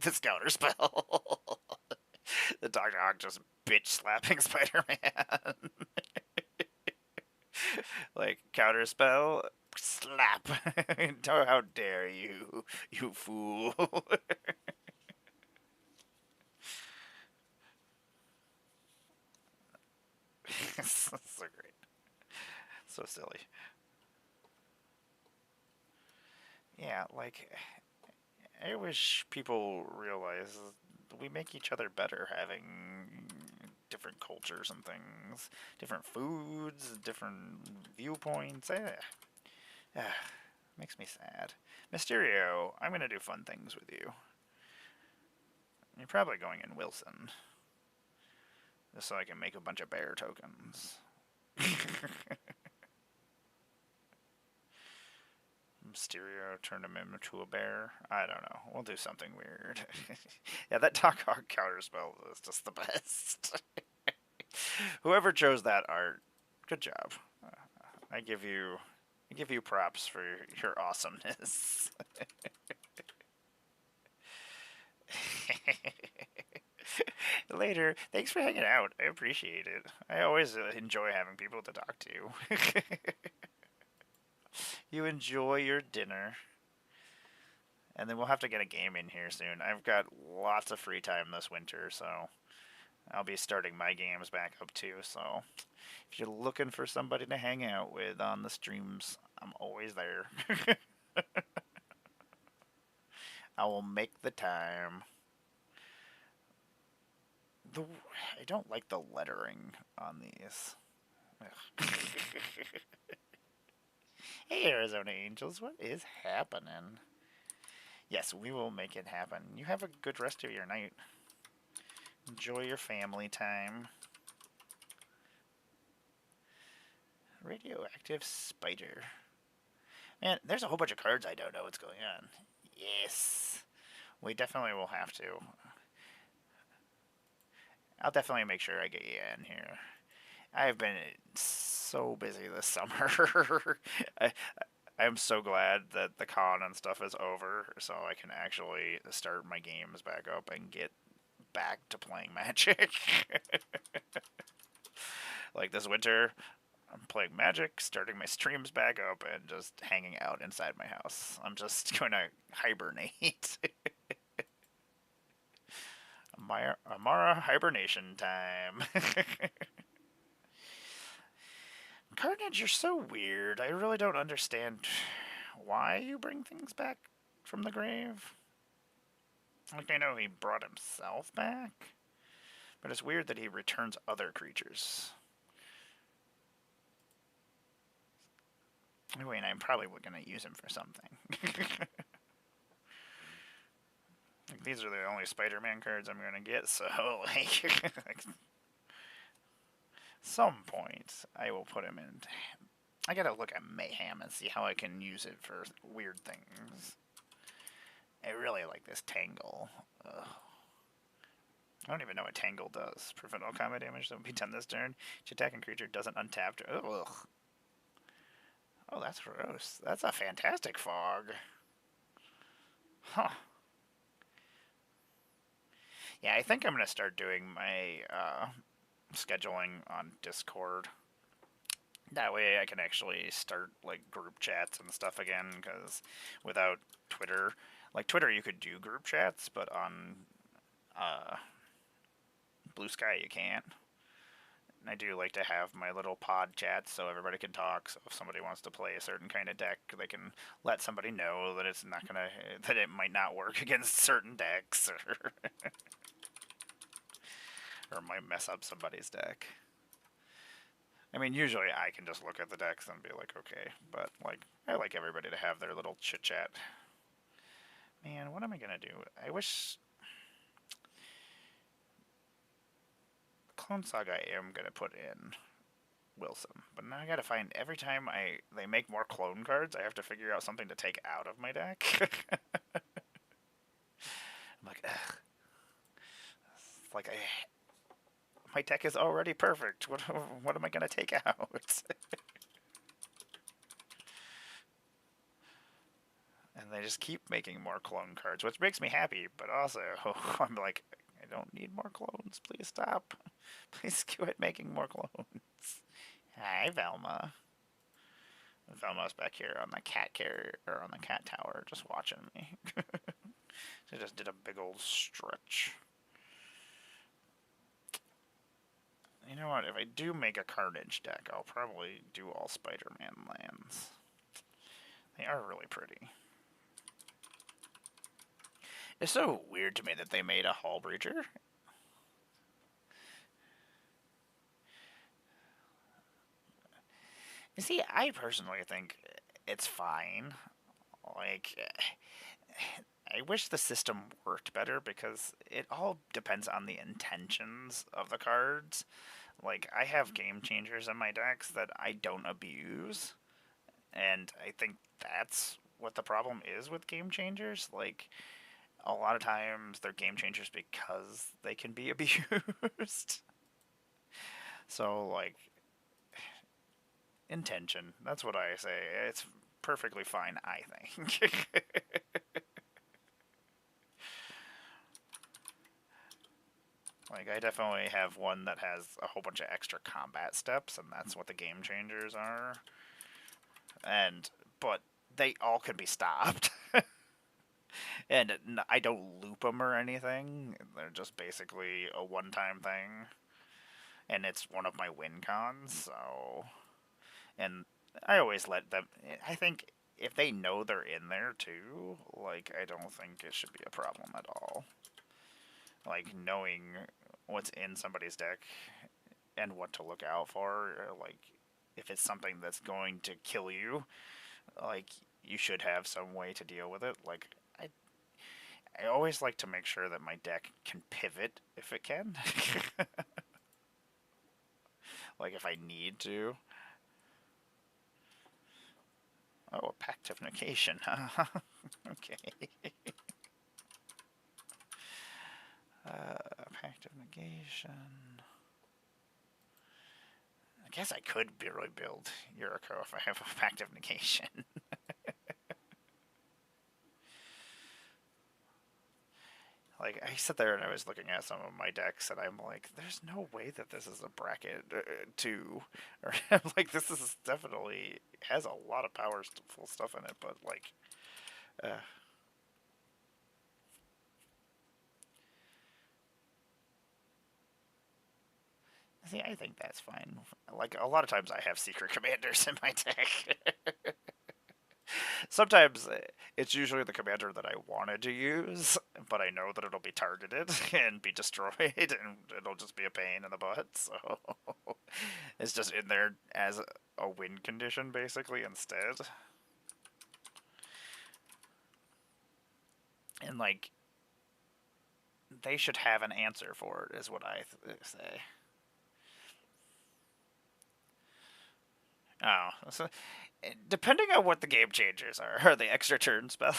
this counter spell. The Dr. Hawk just bitch slapping Spider-Man. Like, counter spell, slap. How dare you, you fool. So great. So silly. Yeah, like, I wish people realize we make each other better having different cultures and things, different foods, different viewpoints. Makes me sad. Mysterio, I'm gonna do fun things with you. You're probably going in Wilson, just so I can make a bunch of bear tokens. Mysterio turned him into a bear. I don't know. We'll do something weird. Yeah, that Doc Ock counterspell is just the best. Whoever chose that art, good job. I give you props for your awesomeness. Later. Thanks for hanging out. I appreciate it. I always enjoy having people to talk to. You enjoy your dinner. And then we'll have to get a game in here soon. I've got lots of free time this winter, so I'll be starting my games back up too. So if you're looking for somebody to hang out with on the streams, I'm always there. I will make the time. The I don't like the lettering on these. Hey, Arizona Angels, what is happening? Yes, we will make it happen. You have a good rest of your night. Enjoy your family time. Radioactive spider. Man, there's a whole bunch of cards I don't know what's going on. Yes. We definitely will have to. I'll definitely make sure I get you in here. I have been so busy this summer. I, I'm so glad that the con and stuff is over, so I can actually start my games back up and get back to playing Magic. Like this winter, I'm playing Magic, starting my streams back up, and just hanging out inside my house. I'm just going to hibernate. Amara hibernation time. Carnage, you're so weird. I really don't understand why you bring things back from the grave. Like, I know he brought himself back, but it's weird that he returns other creatures. Anyway, and I'm probably going to use him for something. Like, these are the only Spider-Man cards I'm going to get, so, like, some point, I will put him in. I gotta look at Mayhem and see how I can use it for weird things. I really like this Tangle. Ugh. I don't even know what Tangle does. Prevent all combat damage that will be done this turn. Each attacking creature doesn't untap. Ugh. Oh, that's gross. That's a fantastic fog. Huh. Yeah, I think I'm gonna start doing my scheduling on Discord. That way I can actually start like group chats and stuff again, because without Twitter, like Twitter you could do group chats, but on uh, Blue Sky you can't. And I do like to have my little pod chats so everybody can talk. So if somebody wants to play a certain kind of deck, they can let somebody know that it's not gonna that it might not work against certain decks, or might mess up somebody's deck. I mean, usually I can just look at the decks and be like, okay, but like I like everybody to have their little chit chat. Man, what am I gonna do? I wish Clone Saga I am gonna put in Wilson, but now I gotta find every time they make more clone cards, I have to figure out something to take out of my deck. I'm like, ugh. It's like my deck is already perfect. What am I gonna take out? And they just keep making more clone cards, which makes me happy, but also I'm like, I don't need more clones. Please stop. Please quit making more clones. Hi, Velma. Velma's back here on the cat carrier, or on the cat tower, just watching me. She just did a big old stretch. You know what? If I do make a Carnage deck, I'll probably do all Spider-Man lands. They are really pretty. It's so weird to me that they made a Hull Breacher. You see, I personally think it's fine. Like, I wish the system worked better because it all depends on the intentions of the cards. Like, I have game changers in my decks that I don't abuse, and I think that's what the problem is with game changers. Like, a lot of times they're game changers because they can be abused. So, like, intention, that's what I say. It's perfectly fine, I think. Like, I definitely have one that has a whole bunch of extra combat steps, and that's what the game changers are. But they all can be stopped. And I don't loop them or anything. They're just basically a one-time thing. And it's one of my win cons, so. And I always let them. I think if they know they're in there too, like, I don't think it should be a problem at all. Like, knowing what's in somebody's deck and what to look out for, like, if it's something that's going to kill you, like, you should have some way to deal with it. Like, I always like to make sure that my deck can pivot if it can. Like, if I need to. Oh, a Pact of Negation, huh? Okay. Pact of Negation. I guess I could really build Yuriko if I have a Pact of Negation. Like, I sat there and I was looking at some of my decks, and I'm like, there's no way that this is a bracket 2. Or, like, this is definitely has a lot of powerful stuff in it, but, like, see, I think that's fine. Like, a lot of times I have secret commanders in my deck. Sometimes it's usually the commander that I wanted to use, but I know that it'll be targeted and be destroyed, and it'll just be a pain in the butt, so it's just in there as a win condition, basically, instead. And, like, they should have an answer for it, is what I say. Oh, so depending on what the game changers are the extra turn spells?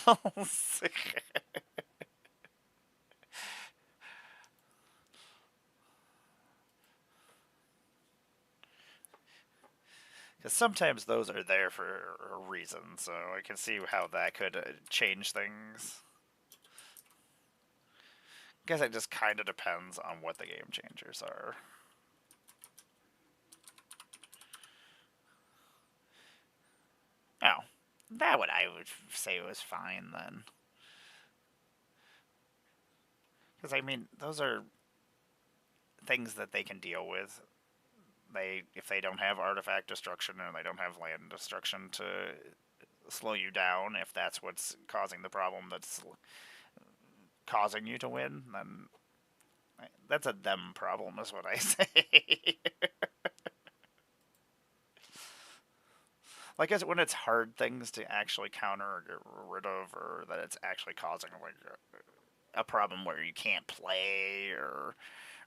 Because sometimes those are there for a reason, so I can see how that could change things. guess it just kind of depends on what the game changers are. Oh, that would I would say was fine then. Because I mean, those are things that they can deal with. If they don't have artifact destruction and they don't have land destruction to slow you down, if that's what's causing the problem that's causing you to win, then that's a them problem, is what I say. Like, when it's hard things to actually counter or get rid of, or that it's actually causing like a problem where you can't play, or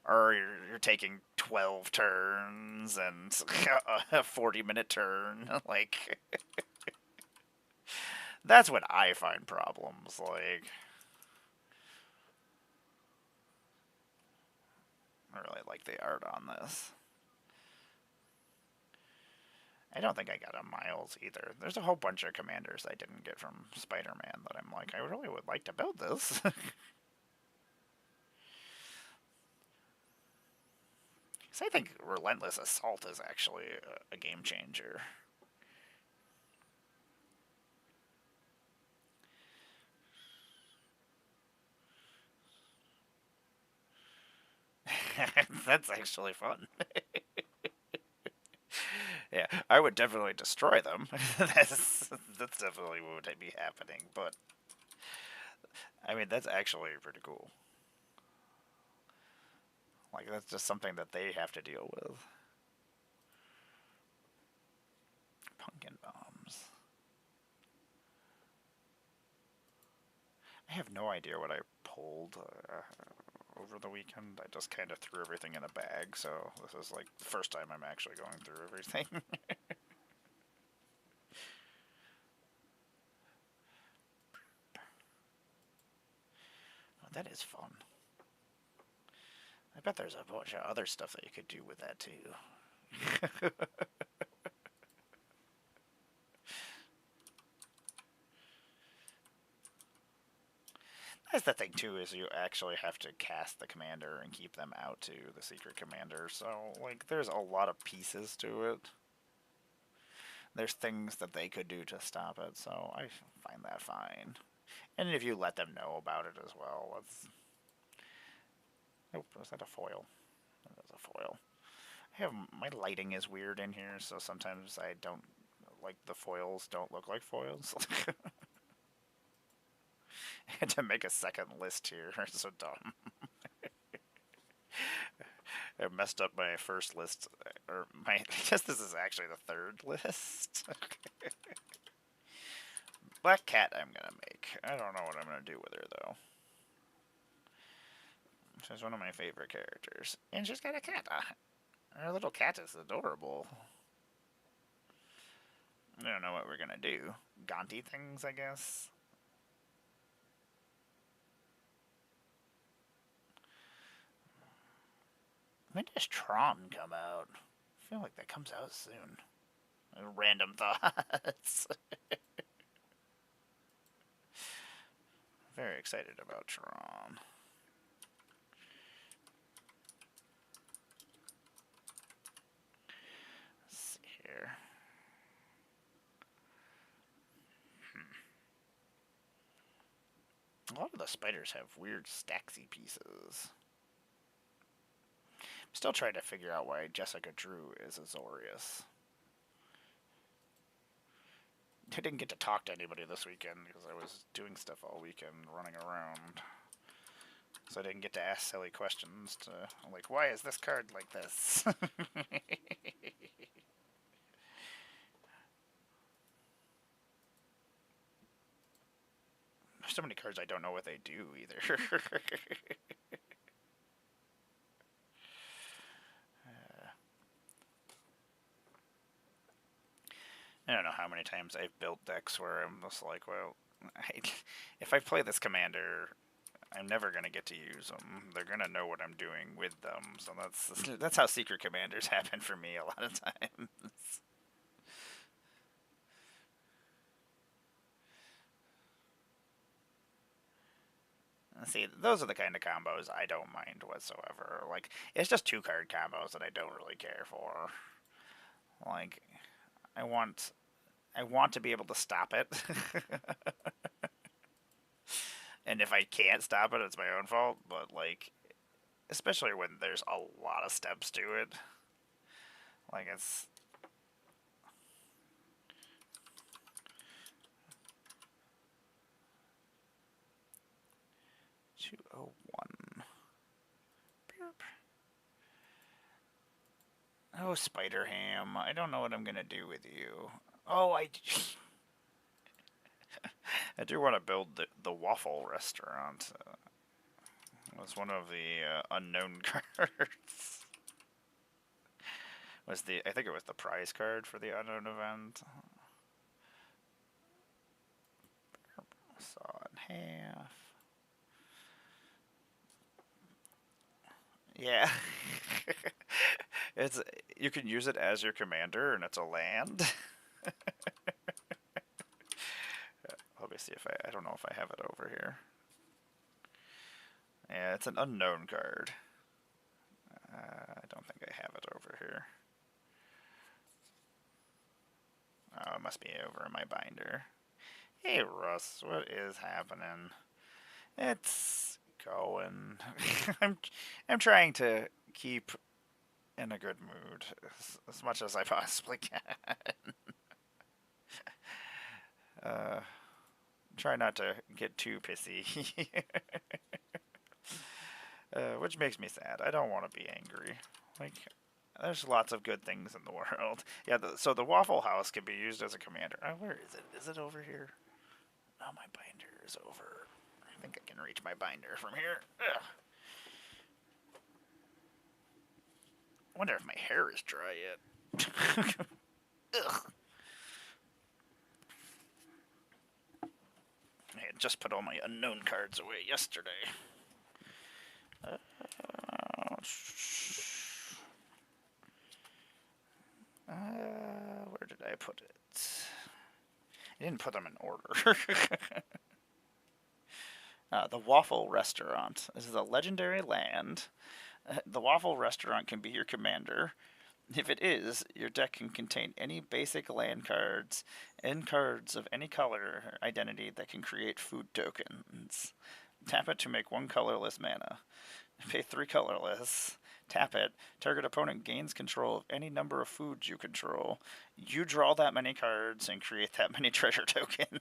you're taking 12 turns and a 40-minute turn. Like, that's when I find problems. Like, I really like the art on this. I don't think I got a Miles either. There's a whole bunch of commanders I didn't get from Spider-Man that I'm like, I really would like to build this. So I think Relentless Assault is actually a game changer. That's actually fun. Yeah, I would definitely destroy them. That's definitely what would be happening. But I mean, that's actually pretty cool. Like, that's just something that they have to deal with. Pumpkin bombs. I have no idea what I pulled over the weekend. I just kind of threw everything in a bag, so this is like the first time I'm actually going through everything. Oh, that is fun. I bet there's a bunch of other stuff that you could do with that too. That's the thing too, is you actually have to cast the commander and keep them out to the secret commander. So like, there's a lot of pieces to it. There's things that they could do to stop it, so I find that fine. And if you let them know about it as well, that's... Oh, was that a foil? That was a foil. I have... My lighting is weird in here, so sometimes I don't... Like, the foils don't look like foils. I had to make a second list here. It's so dumb. I messed up my first list, or my... I guess this is actually the third list. Black Cat I'm gonna make. I don't know what I'm gonna do with her, though. She's one of my favorite characters. And she's got a cat. Her little cat is adorable. I don't know what we're gonna do. Gonti things, I guess? When does Tron come out? I feel like that comes out soon. Random thoughts. Very excited about Tron. Let's see here. A lot of the spiders have weird stacksy pieces. I'm still trying to figure out why Jessica Drew is Azorius. I didn't get to talk to anybody this weekend because I was doing stuff all weekend, running around. So I didn't get to ask silly questions to, like, why is this card like this? There's so many cards I don't know what they do either. I don't know how many times I've built decks where I'm just like, well, if I play this commander, I'm never gonna get to use them. They're gonna know what I'm doing with them, so that's how secret commanders happen for me a lot of times. See, those are the kind of combos I don't mind whatsoever. Like, it's just 2-card combos that I don't really care for. Like, I want to be able to stop it. And if I can't stop it, it's my own fault. But, like, especially when there's a lot of steps to it. Like, it's... $201. Oh, Spider Ham, I don't know what I'm gonna do with you. Oh, I do want to build the waffle restaurant. It was one of the unknown cards. I think it was the prize card for the unknown event. Saw it in half. Yeah. You can use it as your commander, and it's a land. Let me see if I don't know if I have it over here. Yeah, it's an unknown card. I don't think I have it over here. Oh, it must be over in my binder. Hey, Russ, what is happening? It's going. I'm trying to keep in a good mood as much as I possibly can. Try not to get too pissy. Which makes me sad. I don't want to be angry. Like, there's lots of good things in the world. Yeah, so the Waffle House can be used as a commander. Oh, where is it? Is it over here? No, my binder is over. I think I can reach my binder from here. Ugh. I wonder if my hair is dry yet. Ugh. I had just put all my unknown cards away yesterday. Where did I put it? I didn't put them in order. The Waffle Restaurant. This is a legendary land. The Waffle Restaurant can be your commander. If it is, your deck can contain any basic land cards and cards of any color or identity that can create food tokens. Tap it to make 1 colorless mana. Pay 3 colorless. Tap it. Target opponent gains control of any number of foods you control. You draw that many cards and create that many treasure tokens.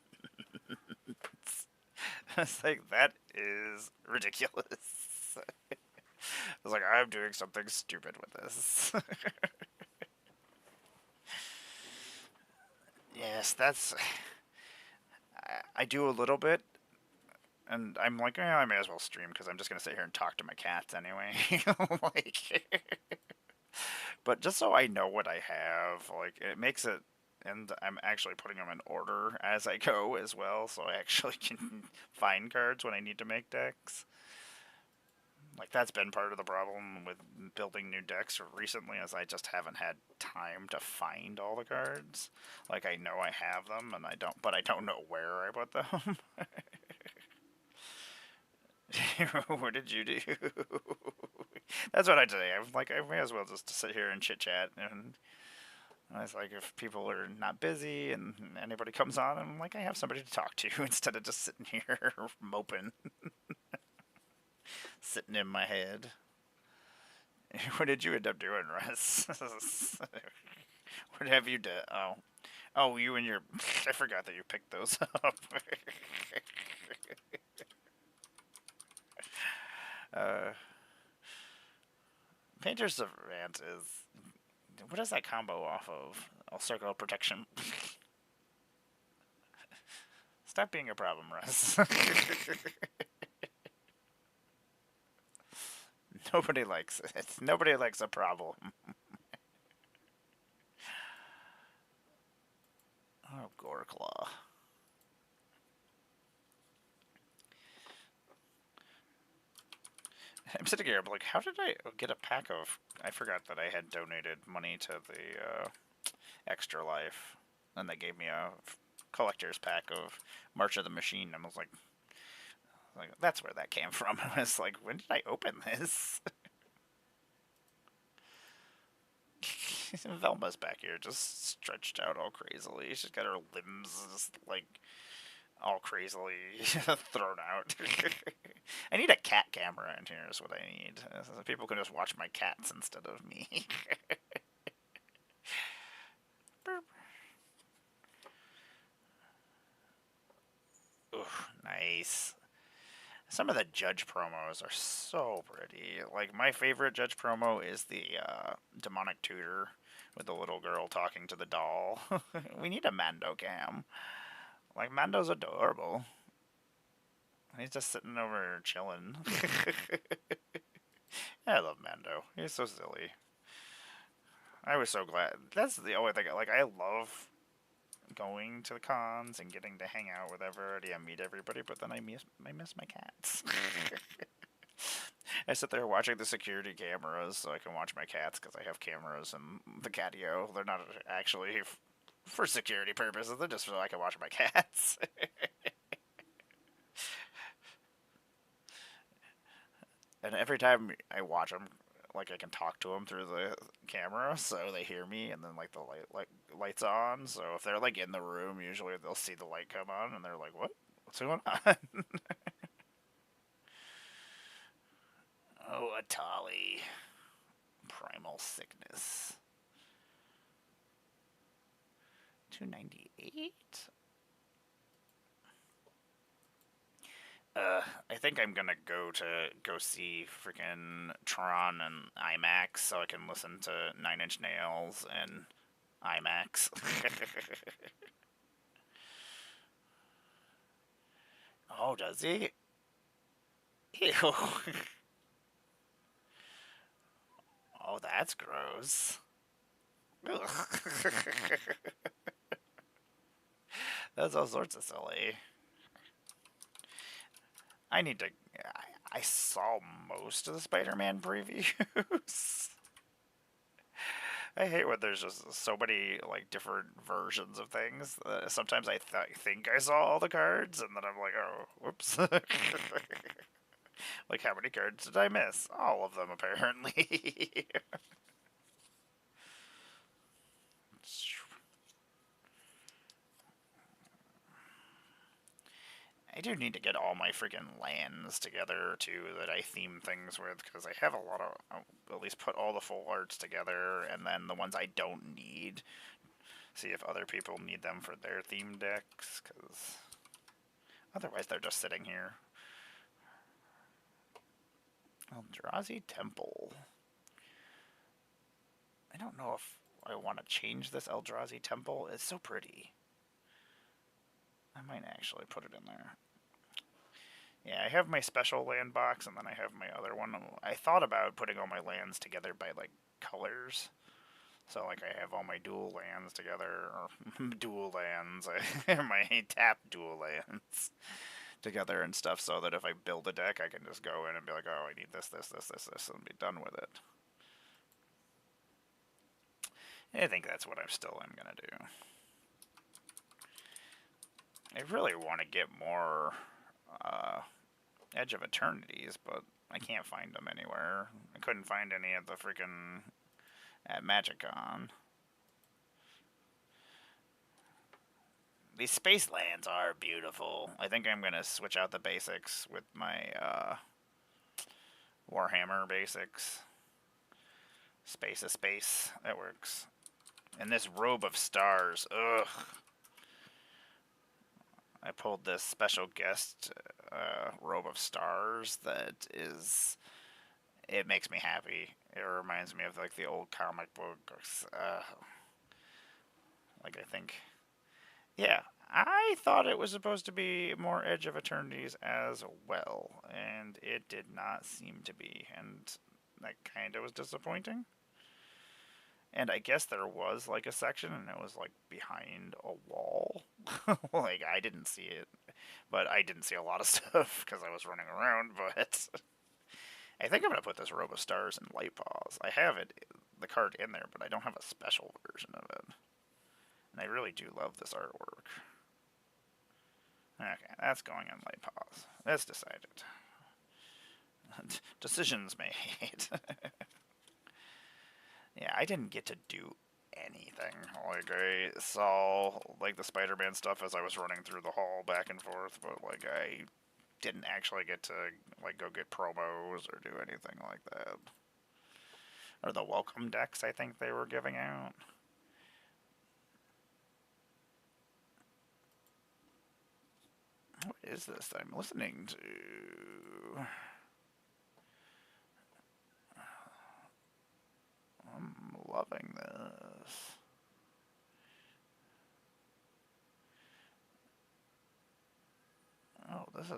It's like, that is ridiculous. I was like, I'm doing something stupid with this. Yes, that's... I do a little bit, and I'm like, I may as well stream because I'm just going to sit here and talk to my cats anyway. Like, but just so I know what I have, like, it makes it... And I'm actually putting them in order as I go as well, so I actually can find cards when I need to make decks. Like, that's been part of the problem with building new decks recently, as I just haven't had time to find all the cards. Like, I know I have them, and but I don't know where I put them. What did you do? That's what I did. I'm like, I may as well just sit here and chit chat. And I was like, if people are not busy and anybody comes on, I'm like, I have somebody to talk to instead of just sitting here moping. Sitting in my head. What did you end up doing, Russ? What have you done? Oh, you and your... I forgot that you picked those up. Painter's Rant is... What is that combo off of? Circle of Protection. Stop being a problem, Russ. Nobody likes it. Nobody likes a problem. Oh, Goreclaw. I'm sitting here, I'm like, how did I get a pack of... I forgot that I had donated money to the Extra Life, and they gave me a collector's pack of March of the Machine. I was like, Like, that's where that came from. I was like, when did I open this? Velma's back here, just stretched out all crazily. She's got her limbs just like all crazily thrown out. I need a cat camera in here. Is what I need. So people can just watch my cats instead of me. Ooh, nice. Some of the Judge promos are so pretty. Like, my favorite Judge promo is the demonic tutor with the little girl talking to the doll. We need a Mando cam. Like, Mando's adorable. He's just sitting over chilling. I love Mando. He's so silly. I was so glad. That's the only thing. Like, I love going to the cons and getting to hang out with everybody and meet everybody, but then I miss my cats. I sit there watching the security cameras so I can watch my cats because I have cameras in the catio. They're not actually for security purposes. They're just so I can watch my cats. And every time I watch them, like I can talk to them through the camera, so they hear me, and then like the lights on. So if they're like in the room, usually they'll see the light come on, and they're like, "What? What's going on?" Oh, Atali, Primal Sickness, 298. I think I'm gonna go see freaking Tron and IMAX so I can listen to Nine Inch Nails and IMAX. Oh, does he? Ew. Oh, that's gross. That's all sorts of silly. I need to. I saw most of the Spider-Man previews. I hate when there's just so many like different versions of things. Sometimes I think I saw all the cards, and then I'm like, oh, whoops. Like, how many cards did I miss? All of them, apparently. I do need to get all my freaking lands together too that I theme things with because I have a lot of. I'll at least put all the full arts together, and then the ones I don't need. See if other people need them for their theme decks, because otherwise they're just sitting here. Eldrazi Temple. I don't know if I want to change this Eldrazi Temple. It's so pretty. I might actually put it in there. Yeah, I have my special land box, and then I have my other one. I thought about putting all my lands together by, like, colors. So, like, I have all my dual lands together, or dual lands, my tap dual lands together and stuff, so that if I build a deck, I can just go in and be like, oh, I need this, and be done with it. I think that's what I still am going to do. I really want to get more Edge of Eternities, but I can't find them anywhere. I couldn't find any at the freaking at MagicCon. These space lands are beautiful. I think I'm gonna switch out the basics with my Warhammer basics. Space of space, that works. And this Robe of Stars, ugh. I pulled this special guest Robe of Stars that is. It makes me happy. It reminds me of like the old comic books. Like I think, yeah, I thought it was supposed to be more Edge of Eternities as well, and it did not seem to be, and that kind of was disappointing. And I guess there was like a section, and it was like behind a wall. Like I didn't see it, but I didn't see a lot of stuff because I was running around. But I think I'm gonna put this Robe of Stars in Light Paws. I have it, the card in there, but I don't have a special version of it. And I really do love this artwork. Okay, that's going in Light Paws. It's decided. Decisions made. Yeah, I didn't get to do anything. Like, I saw, like, the Spider-Man stuff as I was running through the hall back and forth, but, like, I didn't actually get to, like, go get promos or do anything like that. Or the welcome decks, I think they were giving out. What is this that I'm listening to? I'm loving this. Oh, this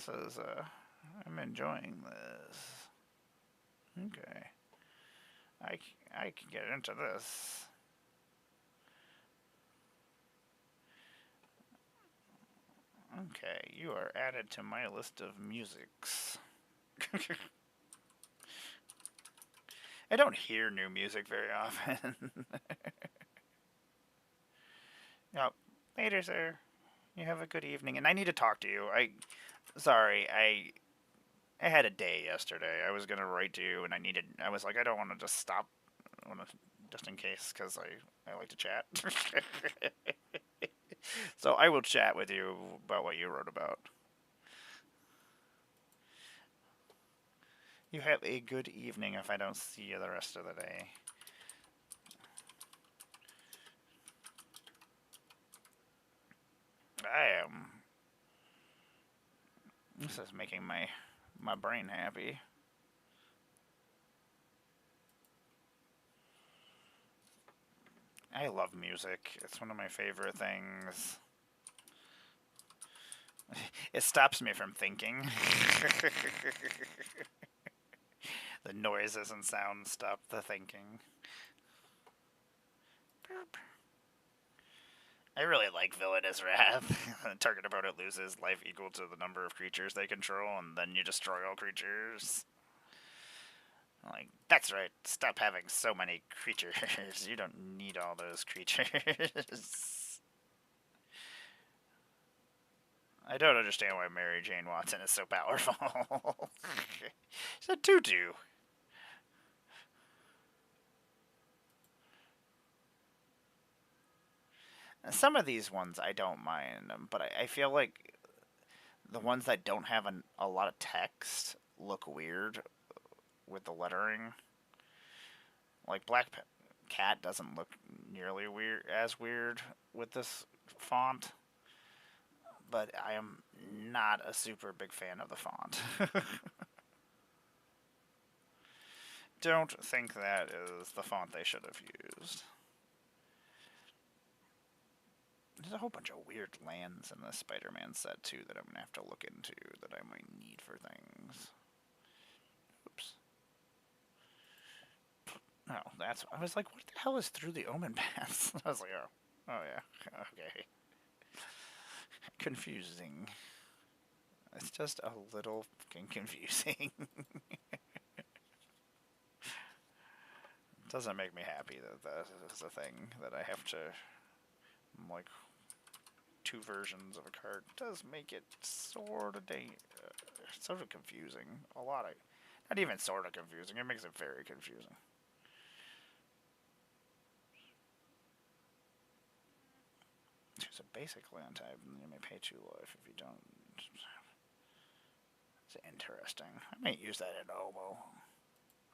is, I'm enjoying this. Okay. I can get into this. Okay, you are added to my list of musics. I don't hear new music very often. Yep. Later, sir. You have a good evening, and I need to talk to you. Sorry, I had a day yesterday. I was gonna write to you, and I was like, I don't want to just stop, just in case, because I like to chat. So I will chat with you about what you wrote about. You have a good evening if I don't see you the rest of the day. I am. This is making my brain happy. I love music. It's one of my favorite things. It stops me from thinking. The noises and sounds stop the thinking. I really like Villainous Wrath. Target opponent loses life equal to the number of creatures they control, and then you destroy all creatures. Like, that's right, stop having so many creatures. You don't need all those creatures. I don't understand why Mary Jane Watson is so powerful. She's a tutu. Some of these ones I don't mind, but I feel like the ones that don't have a lot of text look weird with the lettering. Like Black Cat doesn't look nearly weird with this font, but I am not a super big fan of the font. Don't think that is the font they should have used. There's a whole bunch of weird lands in this Spider-Man set, too, that I'm going to have to look into that I might need for things. Oops. Oh, I was like, what the hell is Through the Omen Paths? I was like, oh yeah, okay. Confusing. It's just a little fucking confusing. It doesn't make me happy that that is a thing that I have to, like, two versions of a card. It does make it sort of confusing. Not even sort of confusing, it makes it very confusing. Choose a basic land type, and you may pay 2 life if you don't. It's interesting. I might use that in Omo.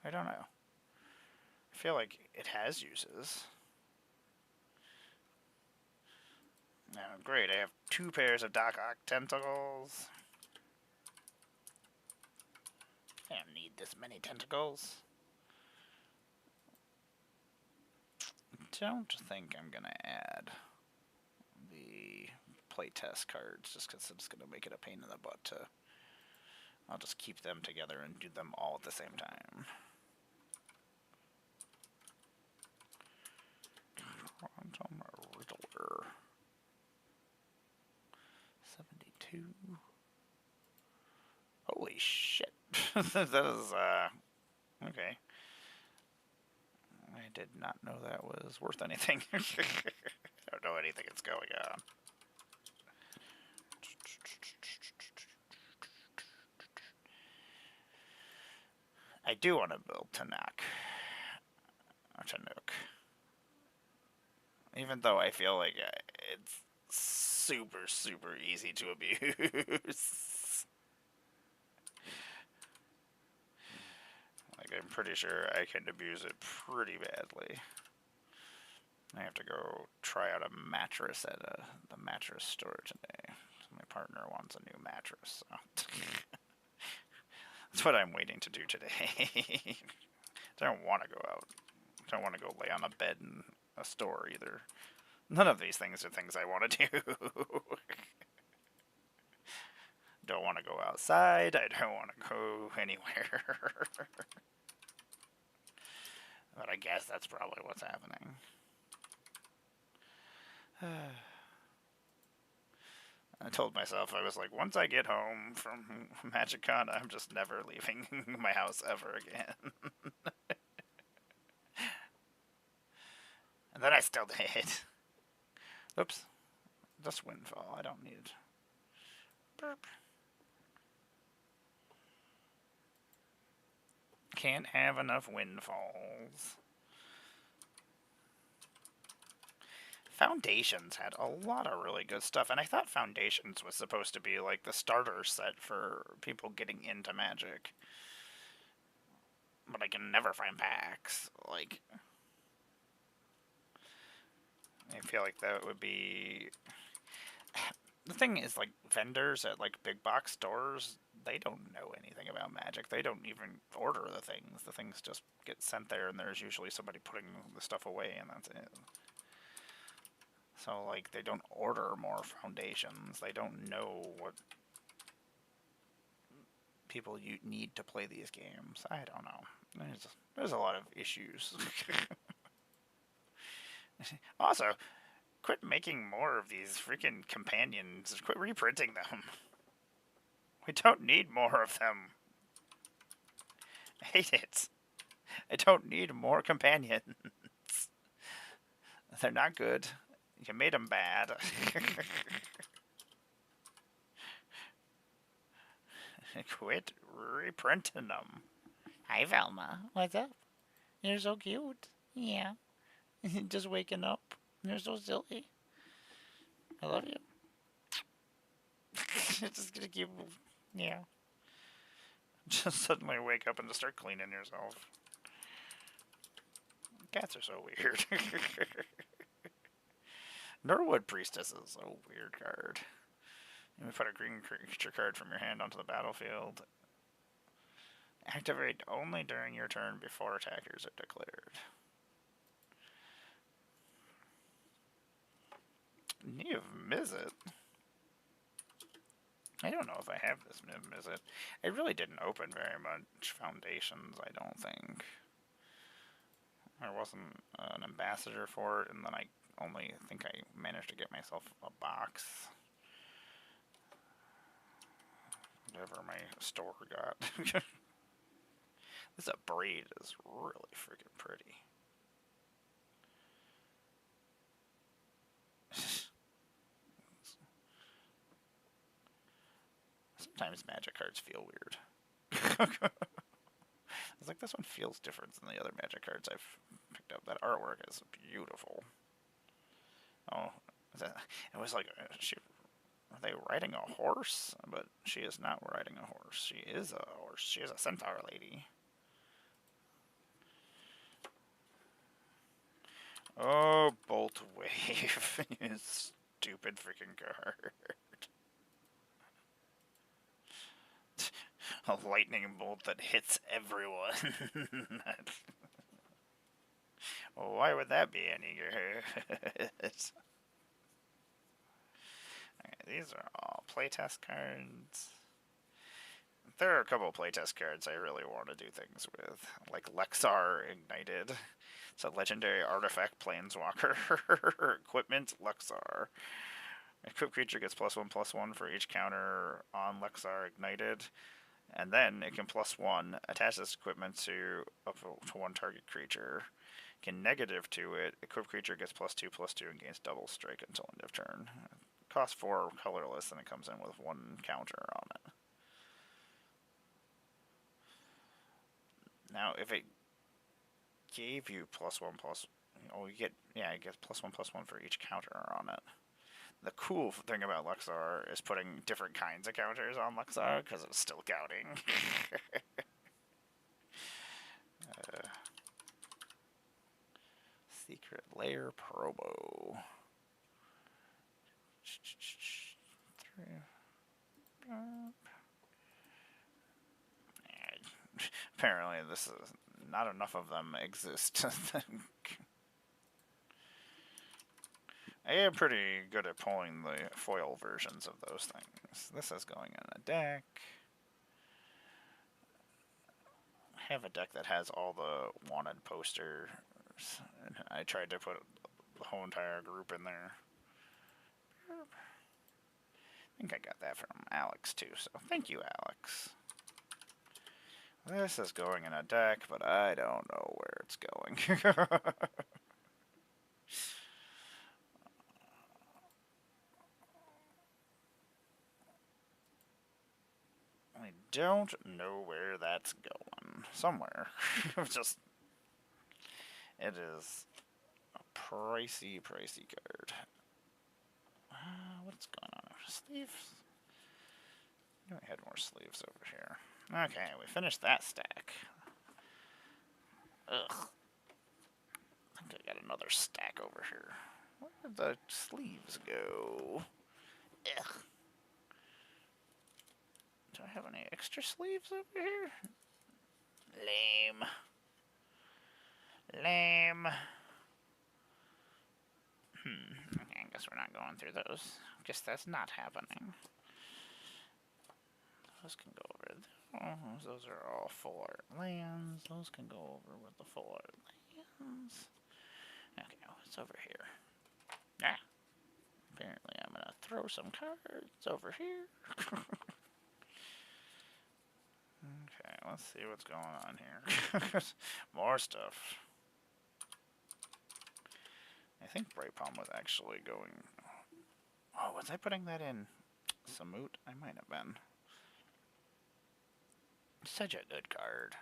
I don't know. I feel like it has uses. Oh, great, I have 2 pairs of Doc Ock tentacles. I don't need this many tentacles. Don't think I'm gonna add the playtest cards just because it's gonna make it a pain in the butt to. I'll just keep them together and do them all at the same time. Quantum Riddler. 72. Holy shit. That is, okay. I did not know that was worth anything. don't know anything that's going on. I do want to build Tanakh. Or Tanuk. Even though I feel like it's super, super easy to abuse. Like, I'm pretty sure I can abuse it pretty badly. I have to go try out a mattress at the mattress store today. So my partner wants a new mattress, so that's what I'm waiting to do today. I don't want to go out. I don't want to go lay on a bed in a store either. None of these things are things I want to do. Don't want to go outside. I don't want to go anywhere. But I guess that's probably what's happening. I told myself, I was like, once I get home from MagicCon, I'm just never leaving my house ever again. And then I still did. Oops. Just windfall. I don't need... Burp. Can't have enough windfalls. Foundations had a lot of really good stuff, and I thought Foundations was supposed to be like the starter set for people getting into Magic. But I can never find packs. Like, I feel like that would be... The thing is, like, vendors at, like, big box stores, they don't know anything about Magic. They don't even order the things. The things just get sent there, and there's usually somebody putting the stuff away, and that's it. So, like, they don't order more Foundations. They don't know what people you need to play these games. I don't know. There's a lot of issues. Also, quit making more of these freaking companions. Quit reprinting them. We don't need more of them. I hate it. I don't need more companions. They're not good. You made them bad. Quit reprinting them. Hi, Velma. What's up? You're so cute. Yeah. Just waking up. You're so silly. I love you. Just gonna keep... Yeah. Just suddenly wake up and just start cleaning yourself. Cats are so weird. Norwood Priestess is a weird card. You may put a green creature card from your hand onto the battlefield. Activate only during your turn before attackers are declared. Niv Mizzet? I don't know if I have this Niv Mizzet. I really didn't open very much Foundations, I don't think. I wasn't an ambassador for it, and then I only think I managed to get myself a box. Whatever my store got. This braid is really freaking pretty. Sometimes Magic cards feel weird. I was like, this one feels different than the other Magic cards I've picked up. That artwork is beautiful. Oh, it was like, are they riding a horse? But she is not riding a horse. She is a horse. She is a centaur lady. Oh, Bolt Wave. You stupid freaking card. A lightning bolt that hits everyone. Well, why would that be any good? Okay, these are all playtest cards. There are a couple of playtest cards I really want to do things with, like Lexar Ignited. It's a legendary artifact planeswalker. Equipment Lexar. Equipped creature gets +1/+1 for each counter on Lexar Ignited. And then it can +1 attach this equipment to up to one target creature. Can -2 it. Equipped creature gets +2/+2 and gains double strike until end of turn. Costs 4 colorless, and it comes in with 1 counter on it. Now, if it gave you +1/+, oh, you get, yeah, it gets +1/+1 for each counter on it. The cool thing about Luxar is putting different kinds of counters on Luxar because it's still counting. Secret Lair promo. Apparently, this is not enough of them exist. I am pretty good at pulling the foil versions of those things. This is going in a deck. I have a deck that has all the wanted posters. And I tried to put the whole entire group in there. I think I got that from Alex too, so thank you, Alex. This is going in a deck, but I don't know where it's going. I don't know where that's going. Somewhere. Just, it is a pricey card. What's going on? Sleeves? I knew I had more sleeves over here. Okay, we finished that stack. Ugh. I think I got another stack over here. Where did the sleeves go? Ugh. Do I have any extra sleeves over here? Lame. Lame. Okay, I guess we're not going through those. Guess that's not happening. Those can go over there. Oh, those are all full art lands. Those can go over with the full art lands. Okay, what's over here? Ah! Apparently I'm gonna throw some cards over here. Okay, let's see what's going on here. More stuff. I think Bright Palm was actually going... Oh, was I putting that in Samut? I might have been. Such a good card.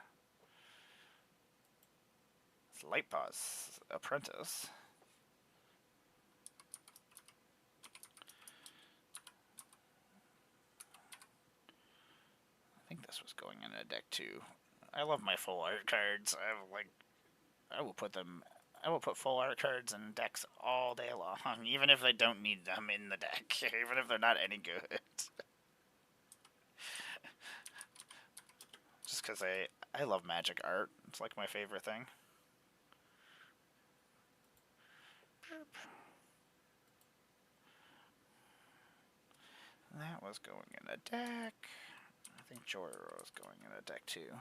It's Lightpaws Apprentice. I think this was going in a deck too. I love my full art cards. I will put full art cards in decks all day long, even if I don't need them in the deck, even if they're not any good. Just because I love magic art. It's like my favorite thing. That was going in a deck. I think Jorro was going in a deck too.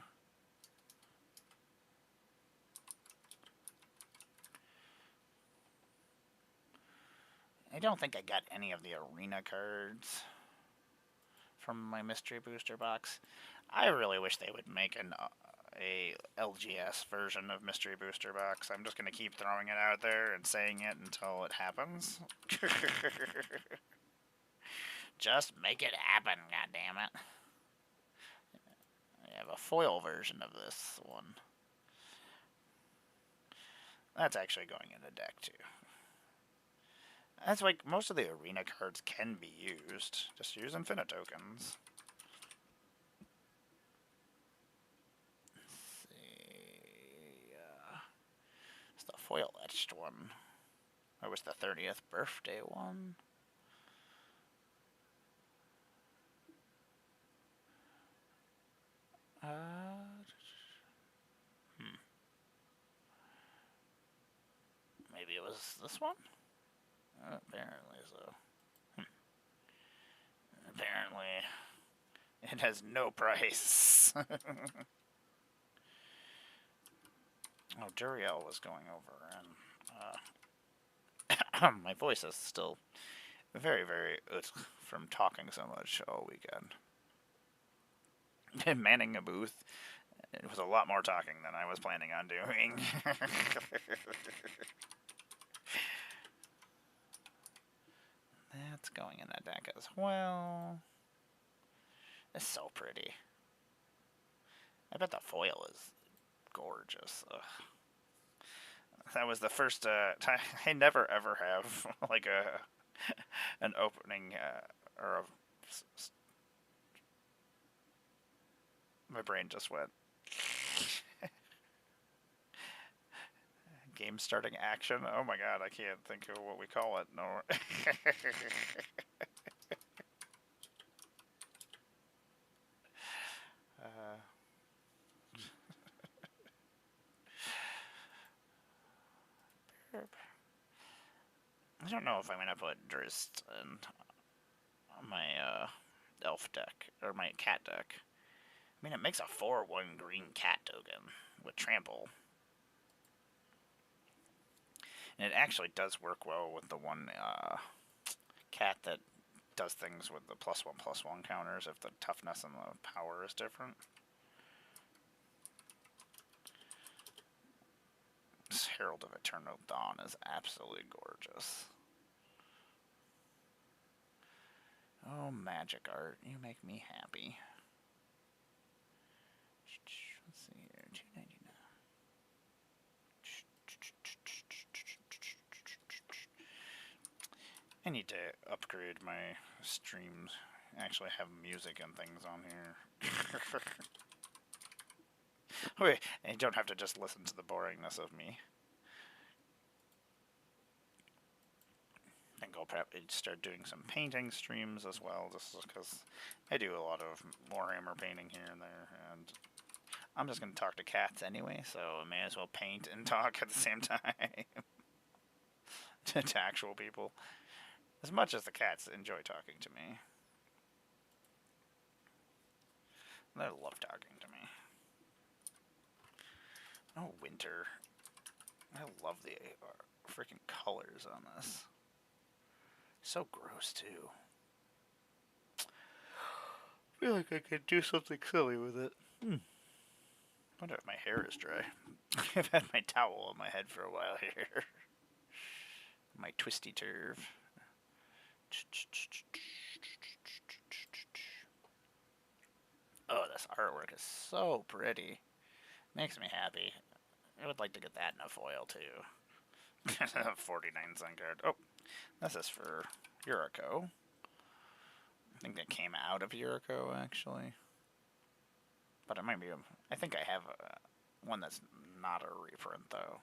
I don't think I got any of the arena cards from my mystery booster box. I really wish they would make a LGS version of mystery booster box. I'm just gonna keep throwing it out there and saying it until it happens. Just make it happen, goddammit. I have a foil version of this one. That's actually going in a deck too. That's like most of the arena cards can be used. Just use infinite tokens. Let's see. It's the foil etched one. Or was the 30th birthday one? Maybe it was this one? Apparently so. Apparently it has no price. Oh, Duriel was going over, and my voice is still very from talking so much all weekend. Manning a booth It was a lot more talking than I was planning on doing. That's going in that deck as well. It's so pretty. I bet the foil is gorgeous. Ugh. That was the first time. I never ever have like an opening or a. My brain just went. Game starting action. Oh my god, I can't think of what we call it. No. I don't know if I'm gonna put Drist in my elf deck or my cat deck. I mean, it makes a 4/1 green cat token with trample. And it actually does work well with the one cat that does things with the +1/+1 counters if the toughness and the power is different. This Herald of Eternal Dawn is absolutely gorgeous. Oh, magic art, you make me happy. Let's see here, $2.99. I need to upgrade my streams. Actually have music and things on here. Wait, and you don't have to just listen to the boringness of me. I think I'll probably start doing some painting streams as well, just because I do a lot of Warhammer painting here and there, and I'm just going to talk to cats anyway, so I may as well paint and talk at the same time to actual people. As much as the cats enjoy talking to me. They love talking to me. Oh, winter. I love the freaking colors on this. So gross, too. I feel like I could do something silly with it. Wonder if my hair is dry. I've had my towel on my head for a while here. My twisty turve. Oh, this artwork is so pretty. Makes me happy. I would like to get that in a foil, too. 49 cent card. Oh, this is for Yuriko. I think that came out of Yuriko, actually. But it might be I think I have one that's not a reprint, though.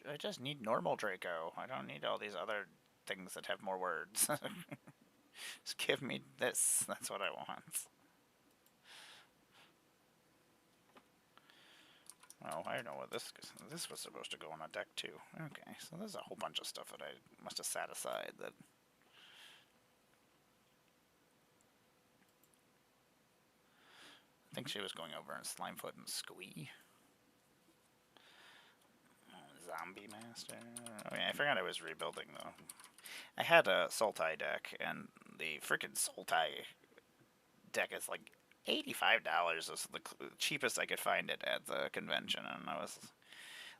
I just need normal Draco. I don't need all these other things that have more words. Just give me this. That's what I want. Oh, I know what this was supposed to go on a deck too. Okay, so there's a whole bunch of stuff that I must have sat aside that. I think she was going over in Slimefoot and Squee. Zombie Master. Oh yeah, I forgot I was rebuilding though. I had a Sultai deck, and the freaking Sultai deck is like $85. Was the cheapest I could find it at the convention, and I was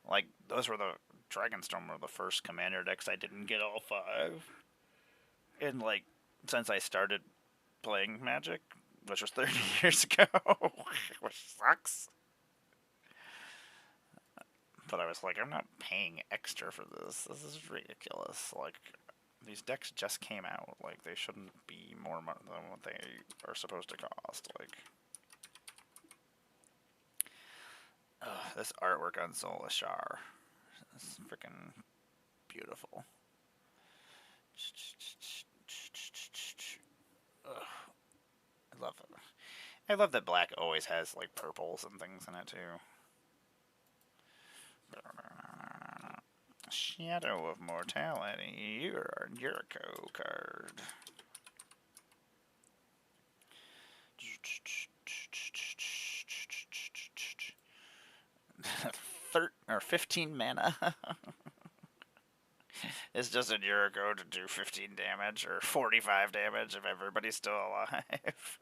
like, those were the Dragonstorm were the first commander decks I didn't get all 5. And like, since I started playing Magic, which was 30 years ago, which sucks. But I was like, I'm not paying extra for this. This is ridiculous. Like, these decks just came out. Like, they shouldn't be more money than what they are supposed to cost. Like, this artwork on Soul Ashar is freaking beautiful. I love it. I love that black always has like purples and things in it too. Shadow of Mortality. You're a Yuriko card. 15 mana. It's just in Yuriko to do 15 damage or 45 damage if everybody's still alive.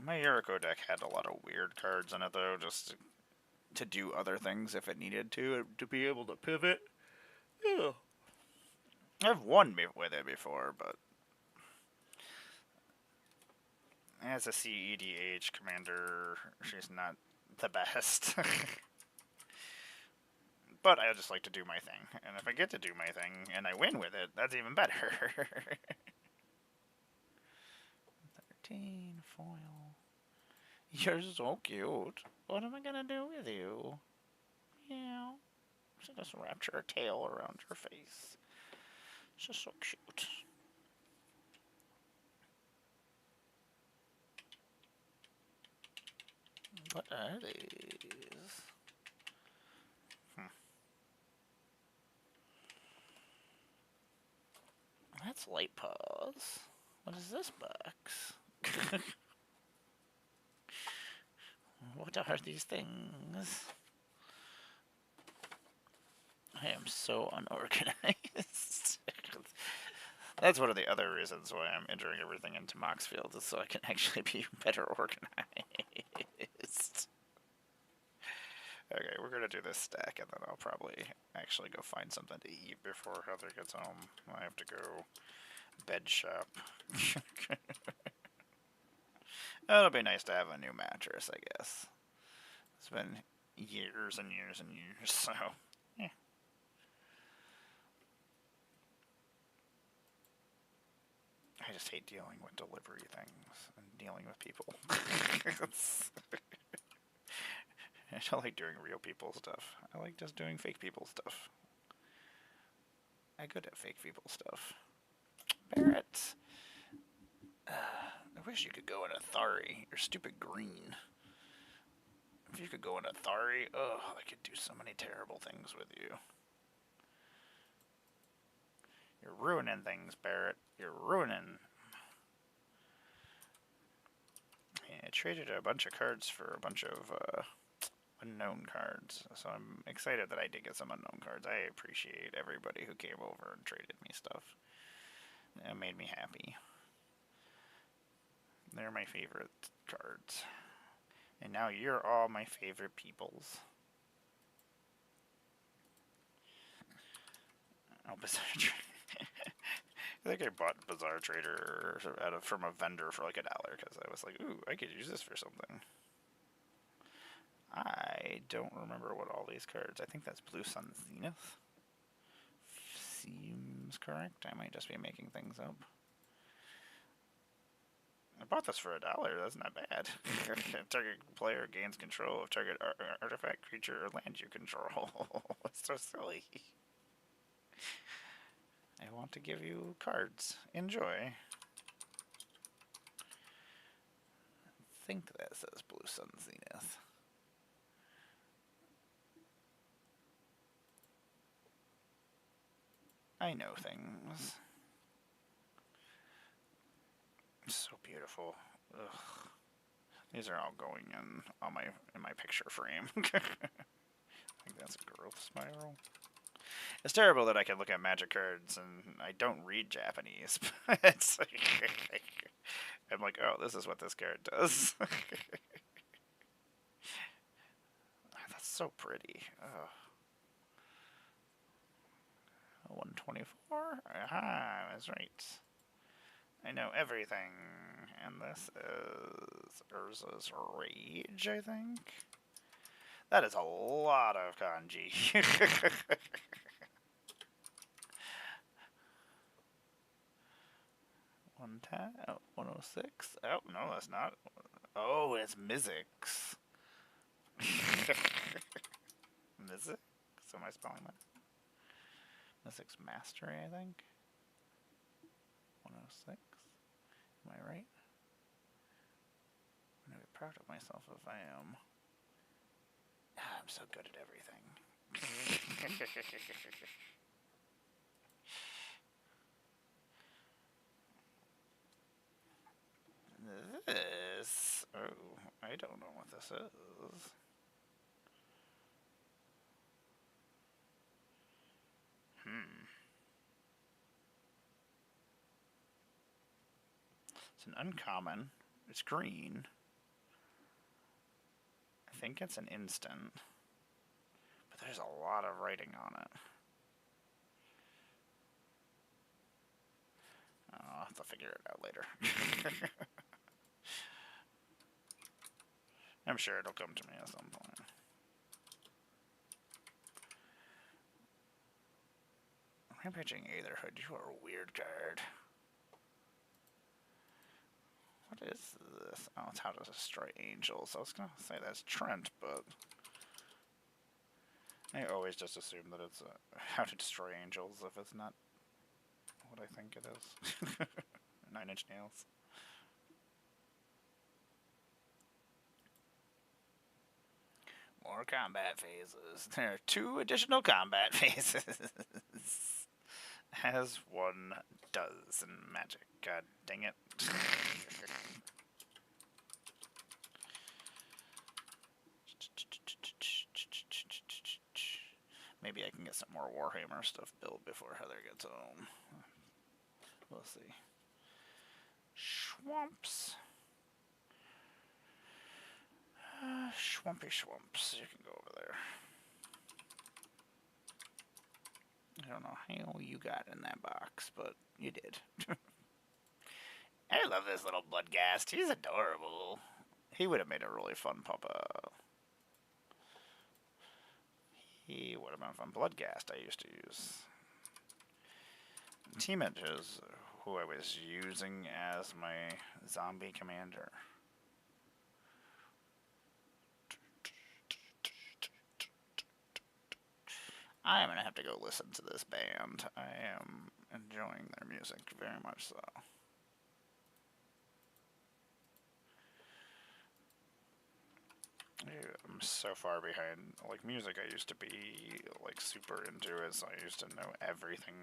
My Yuriko deck had a lot of weird cards in it though, just to do other things if it needed to be able to pivot. Yeah. I've won with it before, but as a CEDH commander, she's not the best. But I just like to do my thing, and if I get to do my thing and I win with it, that's even better. 13 foil. You're so cute. What am I gonna do with you? Yeah. She just wrapped her tail around her face. She's so cute. What are these? That's Light Paws. What is this box? What are these things? I am so unorganized. That's one of the other reasons why I'm entering everything into Moxfield, is so I can actually be better organized. Okay, we're gonna do this stack, and then I'll probably actually go find something to eat before Heather gets home. I have to go bed shop. It'll be nice to have a new mattress, I guess. It's been years and years and years, so yeah. I just hate dealing with delivery things and dealing with people. I don't like doing real people stuff. I like just doing fake people stuff. I'm good at fake people stuff. Barrett. I wish you could go in Athari. You're stupid green. If you could go in Athari, oh, I could do so many terrible things with you. You're ruining things, Barrett. You're ruining. Yeah, I traded a bunch of cards for a bunch of unknown cards, so I'm excited that I did get some unknown cards. I appreciate everybody who came over and traded me stuff. It made me happy. They're my favorite cards. And now you're all my favorite peoples. Oh, Bazaar Trader. I think I bought Bazaar Trader from a vendor for like $1 because I was like, ooh, I could use this for something. I don't remember what all these cards. I think that's Blue Sun Zenith. Seems correct. I might just be making things up. I bought this for $1. That's not bad. Target player gains control of target artifact, creature, or land you control. It's so silly. I want to give you cards. Enjoy. I think that says Blue Sun Zenith. I know things. So beautiful. Ugh. These are all going in on my picture frame. I think that's a growth spiral. It's terrible that I can look at magic cards and I don't read Japanese. It's like, I'm like, oh, this is what this card does. That's so pretty. Oh. 124? Aha, that's right. I know everything. And this is Urza's Rage, I think? That is a lot of kanji. 110? Oh, 106? Oh, no, that's not. Oh, it's Mizzix. Mizzix? Am I spelling that? Mizzix Mastery, I think? 106? Am I right? I'm gonna be proud of myself if I am. I'm so good at everything. This... Oh, I don't know what this is. It's an uncommon. It's green. I think it's an instant. But there's a lot of writing on it. I'll have to figure it out later. I'm sure it'll come to me at some point. Rampaging Aetherhood, you are a weird card. What is this? Oh, it's How to Destroy Angels. I was going to say that's Trent, but I always just assume that it's How to Destroy Angels if it's not what I think it is. 9 Inch Nails. More combat phases. There are 2 additional combat phases. As one does in Magic. God dang it. Maybe I can get some more Warhammer stuff built before Heather gets home. We'll see. Swamps. Swampy Swamps. You can go over there. I don't know how you got in that box, but you did. I love this little Bloodghast. He's adorable. He would have made a really fun puppa. He would have been fun. Bloodghast I used to use. Teamage is who I was using as my zombie commander. I am going to have to go listen to this band. I am enjoying their music very much so. I'm so far behind. Like, music, I used to be, like, super into it, so I used to know everything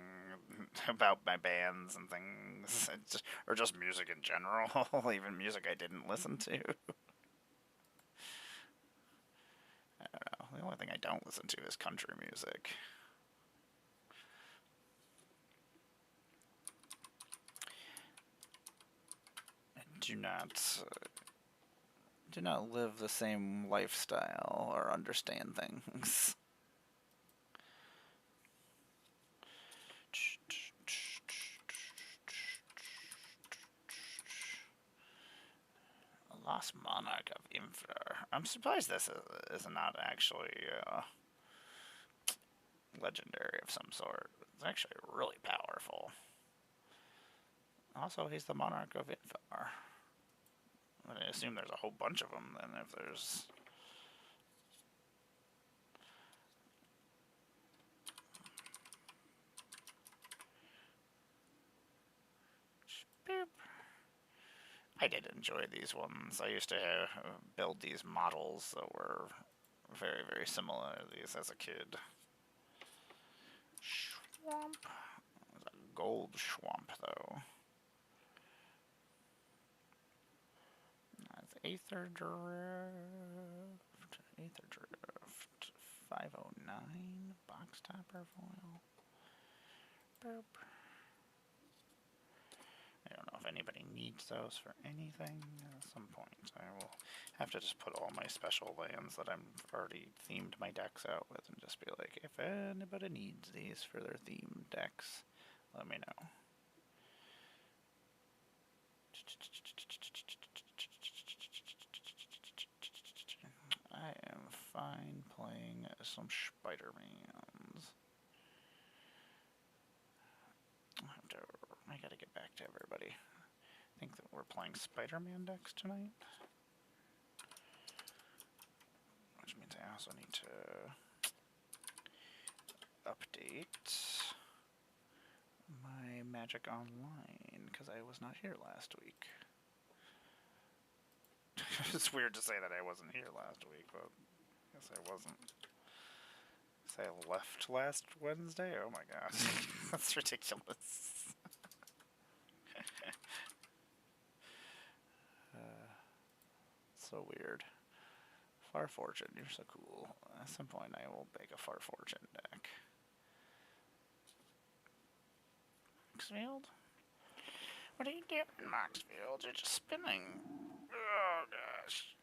about my bands and things, or just music in general, even music I didn't listen to. I don't know. The only thing I don't listen to is country music. I do not live the same lifestyle or understand things. Lost Monarch of Infra. I'm surprised this is not actually legendary of some sort. It's actually really powerful. Also, he's the Monarch of Infar. I assume there's a whole bunch of them then if there's... Boop. I did enjoy these ones. I used to build these models that were very, very similar to these as a kid. Swamp. It was a gold swamp, though. That's Aether Drift. Aether Drift. 509. Box topper foil. Boop. I don't know if anybody needs those for anything at some point. I will have to just put all my special lands that I've already themed my decks out with and just be like, if anybody needs these for their themed decks, let me know. I am fine playing some Spider-Mans. I gotta get back to everybody. I think that we're playing Spider-Man decks tonight. Which means I also need to update my Magic Online, because I was not here last week. It's weird to say that I wasn't here last week, but I guess I wasn't. I left last Wednesday? Oh my god. That's ridiculous. So weird. Far Fortune, you're so cool. At some point I will make a Far Fortune deck. Xfield? What are you doing, Maxfield? You're just spinning. Oh, gosh.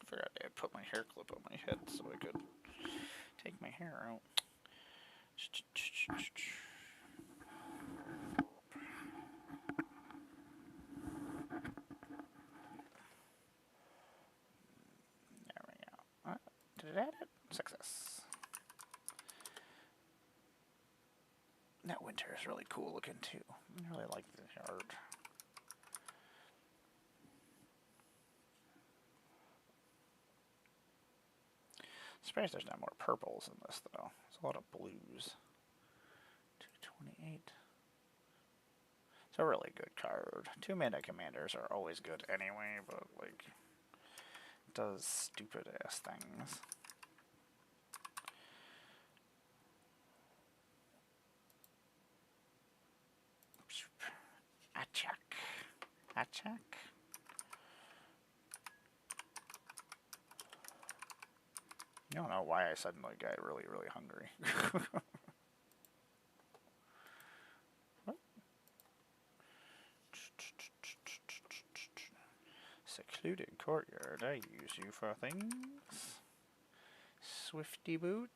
I forgot I put my hair clip on my head so I could take my hair out. There we go. Did it add it? Success. That winter is really cool looking too. I really like the art. Surprised there's not more purples in this though. There's a lot of blues. 228. It's a really good card. 2-mana commanders are always good anyway, but like does stupid ass things. Achak. Achak. I don't know why I suddenly got really, really hungry. What? Secluded courtyard. I use you for things. Swifty boots.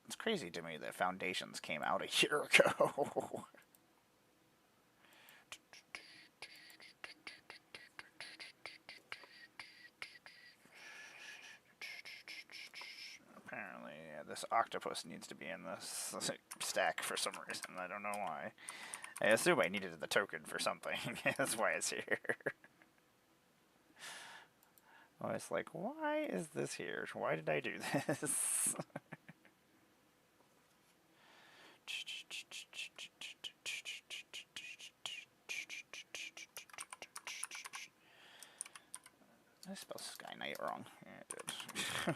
It's crazy to me that Foundations came out a year ago. Apparently, this octopus needs to be in this stack for some reason. I don't know why. I assume I needed the token for something. That's why it's here. I was like, why is this here? Why did I do this? I spelled Sky Knight wrong. Yeah, I did.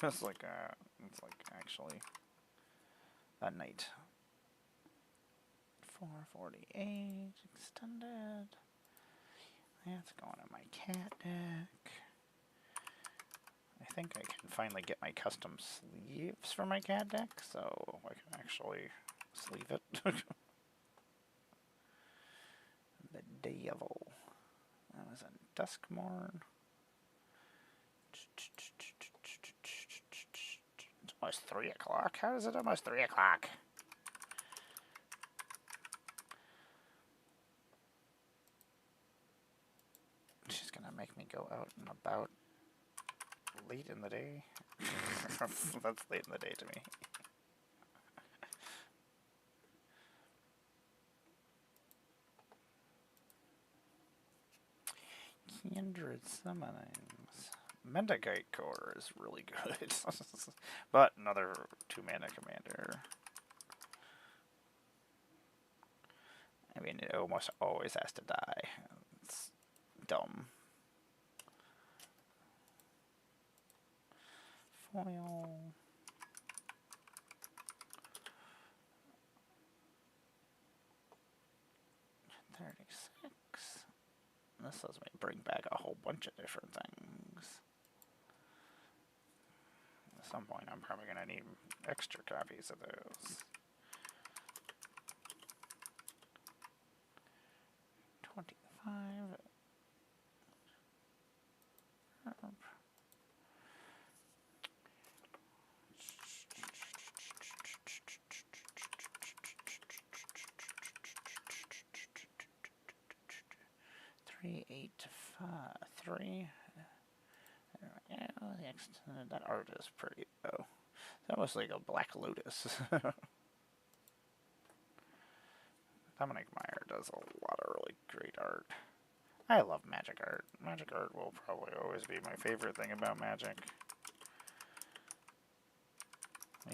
it's like actually a knight. 448 extended. That's going in my cat deck. I think I can finally get my custom sleeves for my cat deck, so I can actually sleeve it. The Devil. That was in Duskmourn. It's almost 3 o'clock. How is it almost 3 o'clock? She's gonna make me go out and about late in the day. That's late in the day to me. Kindred Summonings. Mendicite Core is really good. But another 2-mana commander. I mean, it almost always has to die. It's dumb. Foil. This lets me bring back a whole bunch of different things. At some point, I'm probably going to need extra copies of those. 25. 3, 8, 5, 3. Yeah, that art is pretty though. It's almost like a Black Lotus. Dominic Meyer does a lot of really great art. I love Magic art. Magic art will probably always be my favorite thing about Magic.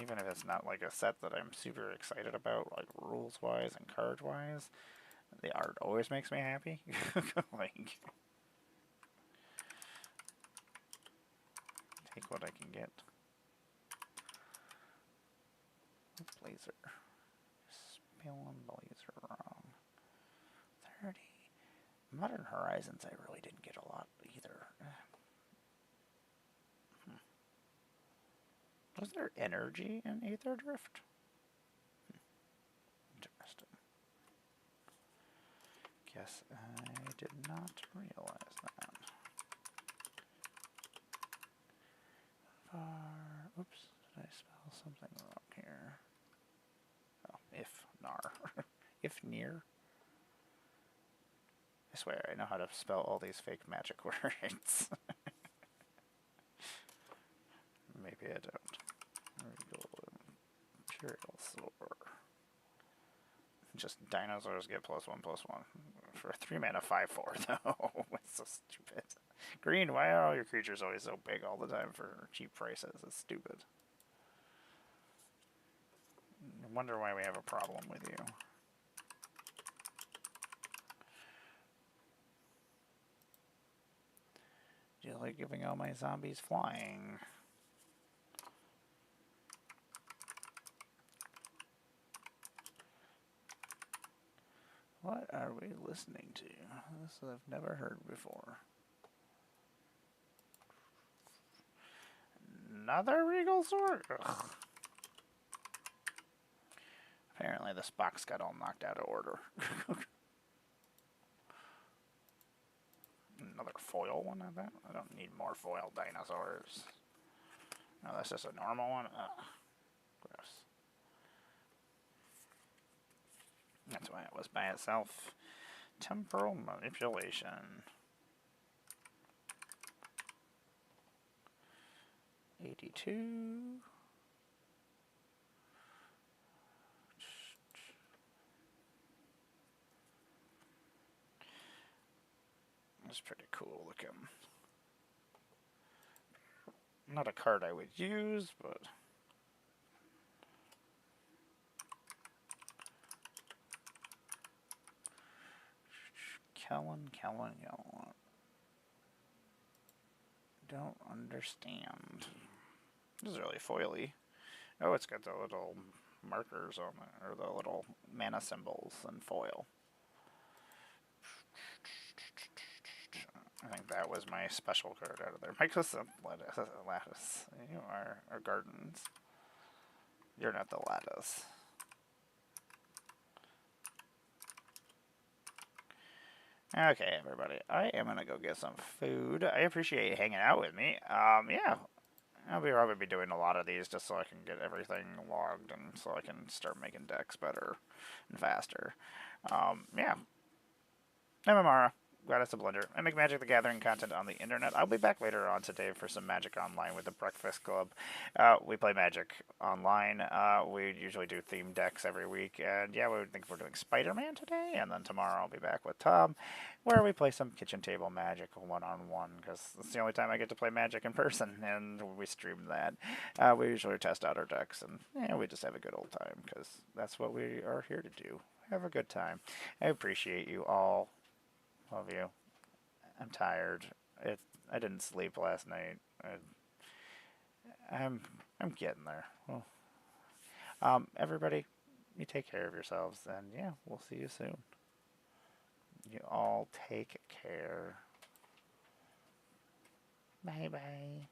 Even if it's not like a set that I'm super excited about, like rules-wise and card-wise, the art always makes me happy. Like, take what I can get. Blazer. Spelling Blazer wrong. 30. Modern Horizons I really didn't get a lot either. Was there energy in Aether Drift? Interesting. Guess I did not realize that. Oops, did I spell something wrong here? Oh, if nar. If near. I swear, I know how to spell all these fake magic words. Maybe I don't. Imperial Sword. Just dinosaurs get +1/+1. For a 3-mana 5/4, though. It's so stupid. Green, why are all your creatures always so big all the time for cheap prices? It's stupid. I wonder why we have a problem with you. Do you like giving all my zombies flying? What are we listening to? This I've never heard before. Another Regal Sword? Ugh. Apparently this box got all knocked out of order. Another foil one, I bet? I don't need more foil dinosaurs. No, that's just a normal one? Ugh. Gross. That's why it was by itself. Temporal manipulation. 82. That's pretty cool looking. Not a card I would use, but Kellen. Don't understand. This is really foily. Oh, it's got the little markers on it, or the little mana symbols and foil. I think that was my special card out of there. Microsynth Lattice. You are gardens. You're not the lattice. Okay, everybody. I am gonna go get some food. I appreciate you hanging out with me. Yeah. I'll probably be doing a lot of these just so I can get everything logged and so I can start making decks better and faster. Yeah. I'm Amara. Goddess of Blender. I make Magic the Gathering content on the internet. I'll be back later on today for some Magic Online with the Breakfast Club. We play Magic Online. We usually do themed decks every week. And yeah, we think we're doing Spider-Man today. And then tomorrow I'll be back with Tom, where we play some kitchen table Magic one-on-one, because it's the only time I get to play Magic in person, and we stream that. We usually test out our decks, and yeah, we just have a good old time, because that's what we are here to do. Have a good time. I appreciate you all. Love you. I'm tired. I didn't sleep last night. I'm getting there. Well, everybody, you take care of yourselves, and yeah, we'll see you soon. You all take care. Bye bye.